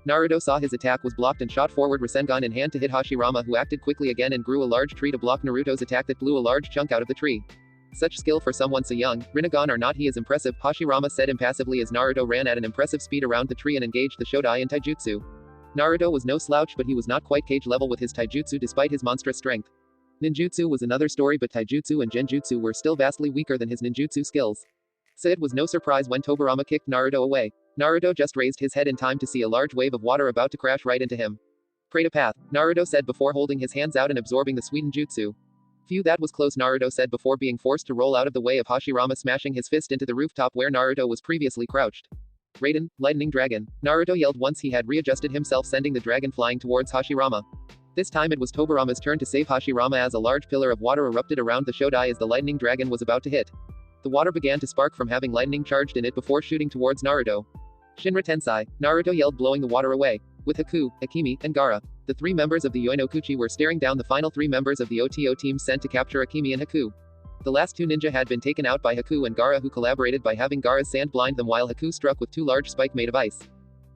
Naruto saw his attack was blocked and shot forward, Rasengan in hand to hit Hashirama, who acted quickly again and grew a large tree to block Naruto's attack that blew a large chunk out of the tree. Such skill for someone so young, Rinnegan or not, he is impressive, Hashirama said impassively as Naruto ran at an impressive speed around the tree and engaged the Shodai and Taijutsu. Naruto was no slouch, but he was not quite Kage level with his Taijutsu despite his monstrous strength. Ninjutsu was another story, but Taijutsu and Genjutsu were still vastly weaker than his ninjutsu skills. So it was no surprise when Tobirama kicked Naruto away. Naruto just raised his head in time to see a large wave of water about to crash right into him. Pray to path, Naruto said before holding his hands out and absorbing the sweetened jutsu. Phew, that was close, Naruto said before being forced to roll out of the way of Hashirama, smashing his fist into the rooftop where Naruto was previously crouched. Raiden, lightning dragon, Naruto yelled once he had readjusted himself, sending the dragon flying towards Hashirama. This time it was Tobirama's turn to save Hashirama as a large pillar of water erupted around the Shodai as the lightning dragon was about to hit. The water began to spark from having lightning charged in it before shooting towards Naruto. Shinra Tensai, Naruto yelled, blowing the water away. With Haku, Akemi, and Gaara, the three members of the Yoinokuchi were staring down the final three members of the OTO team sent to capture Akemi and Haku. The last two ninja had been taken out by Haku and Gaara, who collaborated by having Gaara's sand blind them while Haku struck with two large spikes made of ice.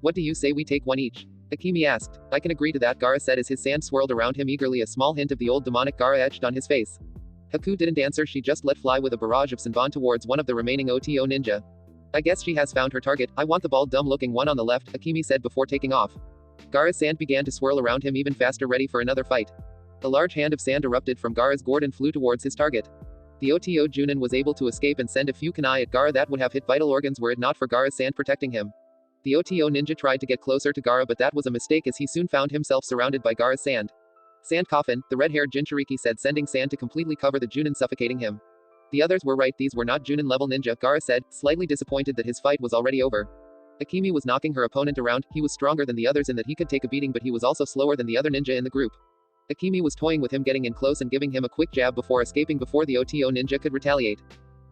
What do you say we take one each? Akemi asked. I can agree to that, Gaara said as his sand swirled around him eagerly, a small hint of the old demonic Gaara etched on his face. Haku didn't answer, she just let fly with a barrage of Sanban towards one of the remaining OTO ninja. I guess she has found her target. I want the bald dumb looking one on the left, Akemi said before taking off. Gaara's sand began to swirl around him even faster, ready for another fight. A large hand of sand erupted from Gaara's gourd and flew towards his target. The OTO Junin was able to escape and send a few kunai at Gaara that would have hit vital organs were it not for Gaara's sand protecting him. The OTO ninja tried to get closer to Gaara, but that was a mistake as he soon found himself surrounded by Gaara's sand. Sand coffin, the red-haired Jinchuriki said, sending sand to completely cover the Junin, suffocating him. The others were right, these were not Junin level ninja, Gaara said, slightly disappointed that his fight was already over. Akemi was knocking her opponent around. He was stronger than the others in that he could take a beating, but he was also slower than the other ninja in the group. Akemi was toying with him, getting in close and giving him a quick jab before escaping before the OTO ninja could retaliate.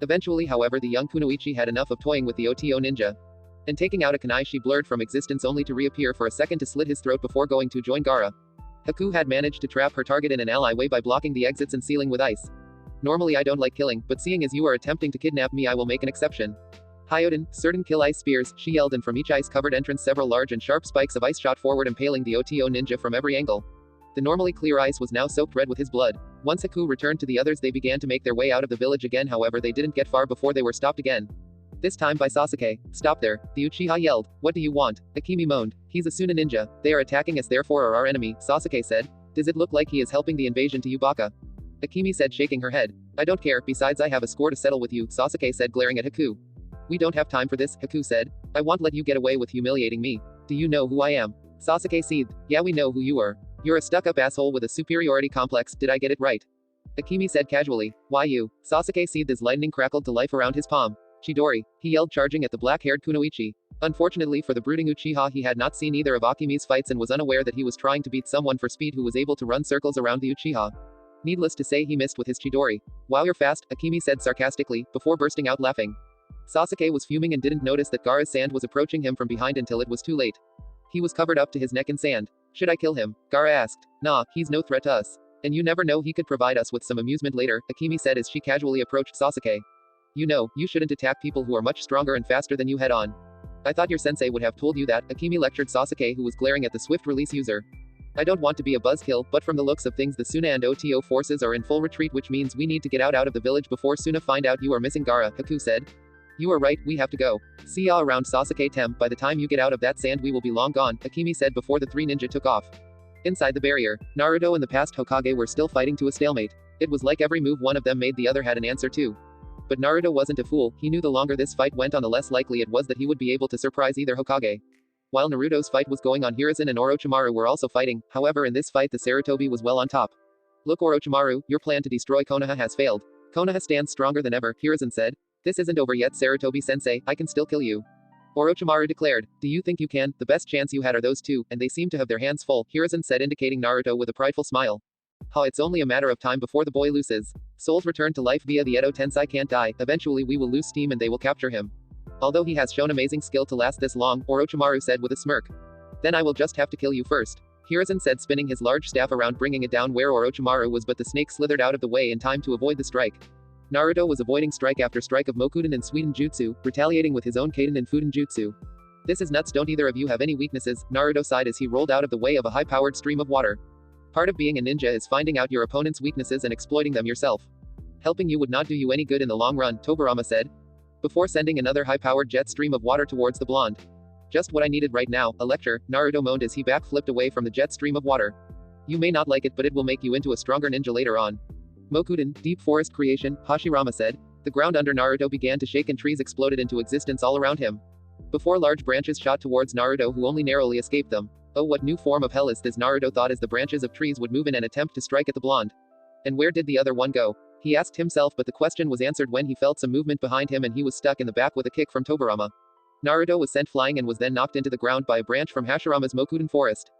Eventually, however, the young Kunoichi had enough of toying with the OTO ninja. And taking out a kunai, she blurred from existence only to reappear for a second to slit his throat before going to join Gaara. Haku had managed to trap her target in an alleyway by blocking the exits and sealing with ice. Normally I don't like killing, but seeing as you are attempting to kidnap me, I will make an exception. Hyoden, certain kill ice spears, she yelled, and from each ice-covered entrance several large and sharp spikes of ice shot forward, impaling the OTO ninja from every angle. The normally clear ice was now soaked red with his blood. Once Haku returned to the others, they began to make their way out of the village again, however they didn't get far before they were stopped again. This time by Sasuke. Stop there, the Uchiha yelled. What do you want? Akemi moaned. He's a Suna ninja. They are attacking us, therefore are our enemy, Sasuke said. Does it look like he is helping the invasion to Yubaka? Akemi said, shaking her head. I don't care, besides I have a score to settle with you, Sasuke said, glaring at Haku. We don't have time for this, Haku said. I won't let you get away with humiliating me. Do you know who I am? Sasuke seethed. Yeah, we know who you are. You're a stuck-up asshole with a superiority complex, did I get it right? Akemi said casually. Why you? Sasuke seethed as lightning crackled to life around his palm. Chidori, he yelled, charging at the black-haired Kunoichi. Unfortunately for the brooding Uchiha, he had not seen either of Akimi's fights and was unaware that he was trying to beat someone for speed who was able to run circles around the Uchiha. Needless to say, he missed with his Chidori. "Wow, you're fast," Akimi said sarcastically, before bursting out laughing. Sasuke was fuming and didn't notice that Gaara's sand was approaching him from behind until it was too late. He was covered up to his neck in sand. "Should I kill him?" Gaara asked. "Nah, he's no threat to us. And you never know, he could provide us with some amusement later," Akimi said as she casually approached Sasuke. "You know, you shouldn't attack people who are much stronger and faster than you head on. I thought your sensei would have told you that," Akimi lectured Sasuke, who was glaring at the swift release user. "I don't want to be a buzzkill, but from the looks of things the Suna and Oto forces are in full retreat, which means we need to get out of the village before Suna find out you are missing," Gaara, Haku said. "You are right, we have to go. See ya around, Sasuke Tem, by the time you get out of that sand we will be long gone," Akimi said before the three ninja took off. Inside the barrier, Naruto and the past Hokage were still fighting to a stalemate. It was like every move one of them made the other had an answer to. But Naruto wasn't a fool, he knew the longer this fight went on the less likely it was that he would be able to surprise either Hokage. While Naruto's fight was going on, Hiruzen and Orochimaru were also fighting, however in this fight the Sarutobi was well on top. "Look Orochimaru, your plan to destroy Konoha has failed. Konoha stands stronger than ever," Hiruzen said. "This isn't over yet, Sarutobi-sensei, I can still kill you," Orochimaru declared. "Do you think you can? The best chance you had are those two, and they seem to have their hands full," Hiruzen said, indicating Naruto with a prideful smile. "Ha, it's only a matter of time before the boy loses. Souls return to life via the Edo Tensei can't die, eventually we will lose steam and they will capture him. Although he has shown amazing skill to last this long," Orochimaru said with a smirk. "Then I will just have to kill you first," Hiruzen said, spinning his large staff around, bringing it down where Orochimaru was, but the snake slithered out of the way in time to avoid the strike. Naruto was avoiding strike after strike of Mokuden and Suiden Jutsu, retaliating with his own Kaden and Fuden Jutsu. "This is nuts, don't either of you have any weaknesses," Naruto sighed as he rolled out of the way of a high-powered stream of water. "Part of being a ninja is finding out your opponent's weaknesses and exploiting them yourself. Helping you would not do you any good in the long run," Tobirama said, before sending another high-powered jet stream of water towards the blonde. "Just what I needed right now, a lecture," Naruto moaned as he backflipped away from the jet stream of water. "You may not like it, but it will make you into a stronger ninja later on." "Mokuden, deep forest creation," Hashirama said. The ground under Naruto began to shake and trees exploded into existence all around him. Before large branches shot towards Naruto, who only narrowly escaped them. "Oh, what new form of hell is this?" Naruto thought as the branches of trees would move in an attempt to strike at the blonde. "And where did the other one go?" he asked himself, but the question was answered when he felt some movement behind him and he was stuck in the back with a kick from Tobirama. Naruto was sent flying and was then knocked into the ground by a branch from Hashirama's Mokuden forest.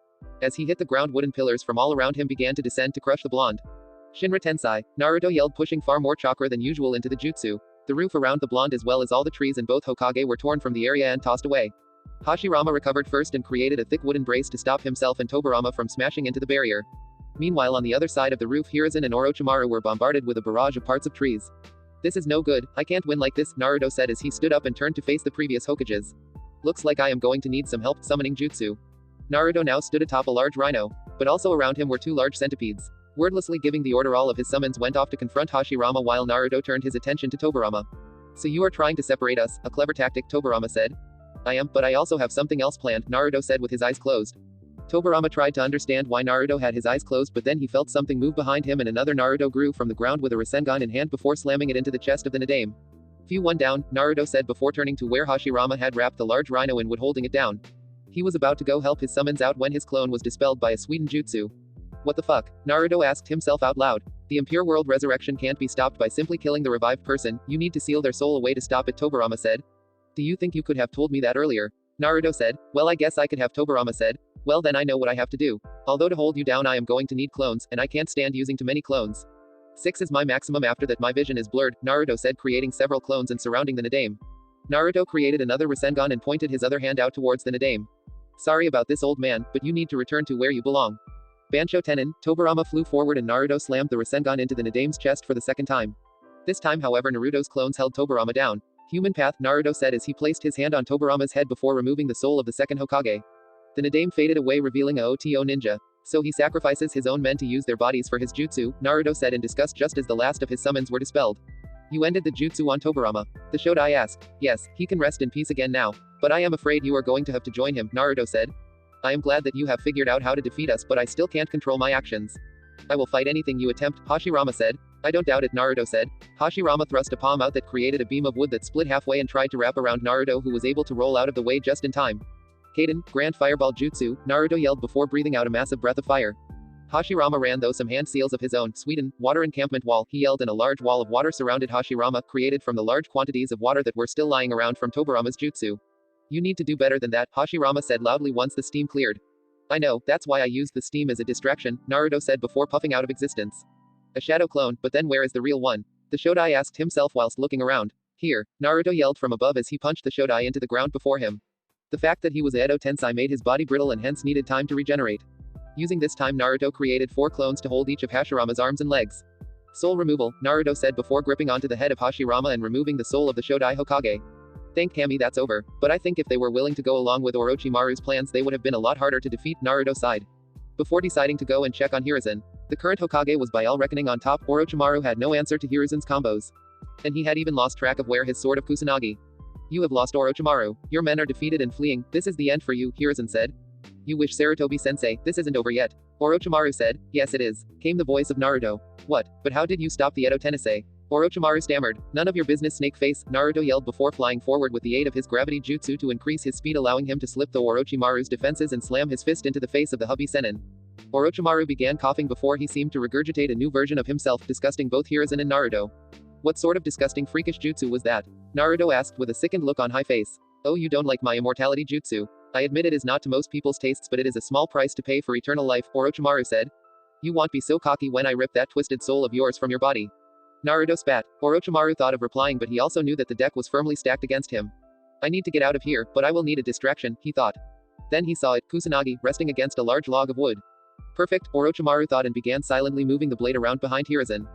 As he hit the ground, wooden pillars from all around him began to descend to crush the blonde. "Shinra Tensei," Naruto yelled, pushing far more chakra than usual into the jutsu. The roof around the blonde as well as all the trees and both Hokage were torn from the area and tossed away. Hashirama recovered first and created a thick wooden brace to stop himself and Tobirama from smashing into the barrier. Meanwhile, on the other side of the roof, Hiruzen and Orochimaru were bombarded with a barrage of parts of trees. "This is no good, I can't win like this," Naruto said as he stood up and turned to face the previous Hokages. "Looks like I am going to need some help summoning jutsu." Naruto now stood atop a large rhino, but also around him were two large centipedes. Wordlessly giving the order, all of his summons went off to confront Hashirama while Naruto turned his attention to Tobirama. "So you are trying to separate us, a clever tactic," Tobirama said. "I am, but I also have something else planned," Naruto said with his eyes closed. Tobirama tried to understand why Naruto had his eyes closed, but then he felt something move behind him and another Naruto grew from the ground with a Rasengan in hand before slamming it into the chest of the Nadame. "Few one down," Naruto said before turning to where Hashirama had wrapped the large rhino in wood, holding it down. He was about to go help his summons out when his clone was dispelled by a Suiden Jutsu. "What the fuck?" Naruto asked himself out loud. "The impure world resurrection can't be stopped by simply killing the revived person, you need to seal their soul away to stop it," Tobirama said. "Do you think you could have told me that earlier?" Naruto said. "Well, I guess I could have," Tobirama said. "Well, then I know what I have to do. Although to hold you down I am going to need clones, and I can't stand using too many clones. 6 is my maximum, after that my vision is blurred," Naruto said, creating several clones and surrounding the Nadame. Naruto created another Rasengan and pointed his other hand out towards the Nadame. "Sorry about this, old man, but you need to return to where you belong." Bansho Tenin, Tobirama flew forward and Naruto slammed the Rasengan into the Nadame's chest for the second time. This time, however, Naruto's clones held Tobirama down. "Human path," Naruto said as he placed his hand on Tobirama's head before removing the soul of the second Hokage. The Nadame faded away, revealing a Oto ninja. "So he sacrifices his own men to use their bodies for his jutsu," Naruto said in disgust just as the last of his summons were dispelled. "You ended the jutsu on Tobirama?" the Shodai asked. "Yes, he can rest in peace again now. But I am afraid you are going to have to join him," Naruto said. "I am glad that you have figured out how to defeat us, but I still can't control my actions." "I will fight anything you attempt," Hashirama said. "I don't doubt it," Naruto said. Hashirama thrust a palm out that created a beam of wood that split halfway and tried to wrap around Naruto, who was able to roll out of the way just in time. "Kaden, Grand Fireball Jutsu," Naruto yelled before breathing out a massive breath of fire. Hashirama ran though some hand seals of his own. "Suiden, water encampment wall," he yelled, and a large wall of water surrounded Hashirama, created from the large quantities of water that were still lying around from Tobirama's jutsu. You need to do better than that, Hashirama said loudly once the steam cleared. I know, that's why I used the steam as a distraction, Naruto said before puffing out of existence. A shadow clone, but then where is the real one? The Shodai asked himself whilst looking around. Here, Naruto yelled from above as he punched the Shodai into the ground before him. The fact that he was Edo Tensei made his body brittle and hence needed time to regenerate. Using this time, Naruto created 4 clones to hold each of Hashirama's arms and legs. Soul removal, Naruto said before gripping onto the head of Hashirama and removing the soul of the Shodai Hokage. Thank Kami, that's over, but I think if they were willing to go along with Orochimaru's plans they would have been a lot harder to defeat, Naruto sighed. Before deciding to go and check on Hiruzen, the current Hokage was by all reckoning on top. Orochimaru had no answer to Hiruzen's combos. And he had even lost track of where his sword of Kusanagi. You have lost, Orochimaru. Your men are defeated and fleeing. This is the end for you, Hiruzen said. You wish, Sarutobi-sensei, this isn't over yet. Orochimaru said. Yes it is, came the voice of Naruto. What? But how did you stop the Edo Tensei? Orochimaru stammered. None of your business, snake face, Naruto yelled before flying forward with the aid of his gravity jutsu to increase his speed, allowing him to slip through Orochimaru's defenses and slam his fist into the face of the Hubby Sennin. Orochimaru began coughing before he seemed to regurgitate a new version of himself, disgusting both Hiruzen and Naruto. What sort of disgusting freakish jutsu was that? Naruto asked with a sickened look on high face. Oh, you don't like my immortality jutsu? I admit it is not to most people's tastes, but it is a small price to pay for eternal life, Orochimaru said. You won't be so cocky when I rip that twisted soul of yours from your body. Naruto spat. Orochimaru thought of replying, but he also knew that the deck was firmly stacked against him. I need to get out of here, but I will need a distraction, he thought. Then he saw it, Kusanagi, resting against a large log of wood. Perfect, Orochimaru thought and began silently moving the blade around behind Hiruzen.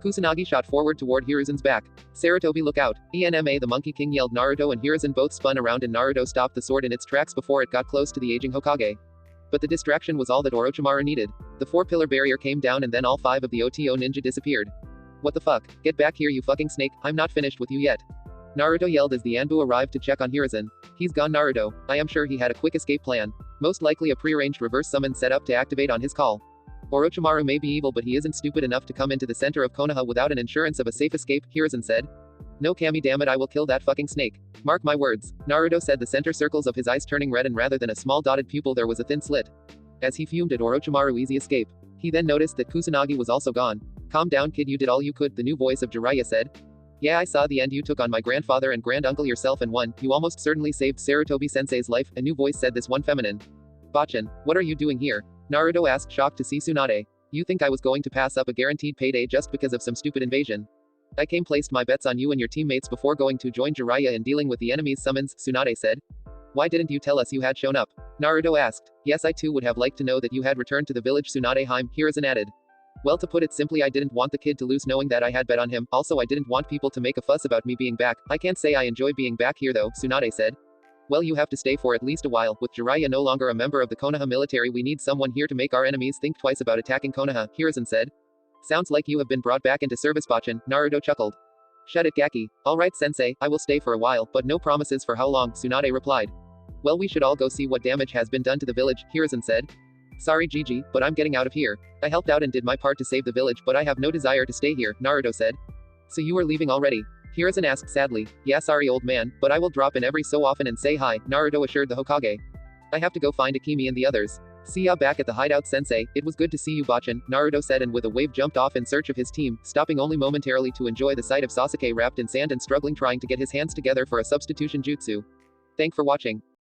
Kusanagi shot forward toward Hiruzen's back. Sarutobi, look out. ENMA, the Monkey King yelled. Naruto and Hiruzen both spun around and Naruto stopped the sword in its tracks before it got close to the aging Hokage. But the distraction was all that Orochimaru needed. The 4-pillar barrier came down and then all 5 of the OTO ninja disappeared. What the fuck? Get back here, you fucking snake, I'm not finished with you yet. Naruto yelled as the Anbu arrived to check on Hiruzen. He's gone, Naruto. I am sure he had a quick escape plan. Most likely a prearranged reverse summon set up to activate on his call. Orochimaru may be evil, but he isn't stupid enough to come into the center of Konoha without an insurance of a safe escape, Hiruzen said. No Kami, damn it, I will kill that fucking snake. Mark my words, Naruto said, the center circles of his eyes turning red, and rather than a small dotted pupil there was a thin slit. As he fumed at Orochimaru's easy escape. He then noticed that Kusanagi was also gone. Calm down, kid, you did all you could, the new voice of Jiraiya said. Yeah, I saw the end you took on my grandfather and granduncle yourself and won. You almost certainly saved Sarutobi-sensei's life, a new voice said, this one feminine. Bachan, what are you doing here? Naruto asked, shocked to see Tsunade. You think I was going to pass up a guaranteed payday just because of some stupid invasion? I placed my bets on you and your teammates before going to join Jiraiya in dealing with the enemy's summons, Tsunade said. Why didn't you tell us you had shown up? Naruto asked. Yes, I too would have liked to know that you had returned to the village, Tsunade Heim, Hiruzen added. Well, to put it simply, I didn't want the kid to lose knowing that I had bet on him. Also, I didn't want people to make a fuss about me being back. I can't say I enjoy being back here though, Tsunade said. Well, you have to stay for at least a while. With Jiraiya no longer a member of the Konoha military, we need someone here to make our enemies think twice about attacking Konoha, Hiruzen said. Sounds like you have been brought back into service, Bachan, Naruto chuckled. Shut it, Gaki. Alright, sensei, I will stay for a while, but no promises for how long, Tsunade replied. Well, we should all go see what damage has been done to the village, Hiruzen said. Sorry, Gigi, but I'm getting out of here. I helped out and did my part to save the village, but I have no desire to stay here, Naruto said. So you are leaving already? Hiruzen asked sadly. Yeah, sorry old man, but I will drop in every so often and say hi, Naruto assured the Hokage. I have to go find Akemi and the others. See ya back at the hideout, sensei. It was good to see you, Bachan, Naruto said, and with a wave jumped off in search of his team, stopping only momentarily to enjoy the sight of Sasuke wrapped in sand and struggling trying to get his hands together for a substitution jutsu. Thanks for watching.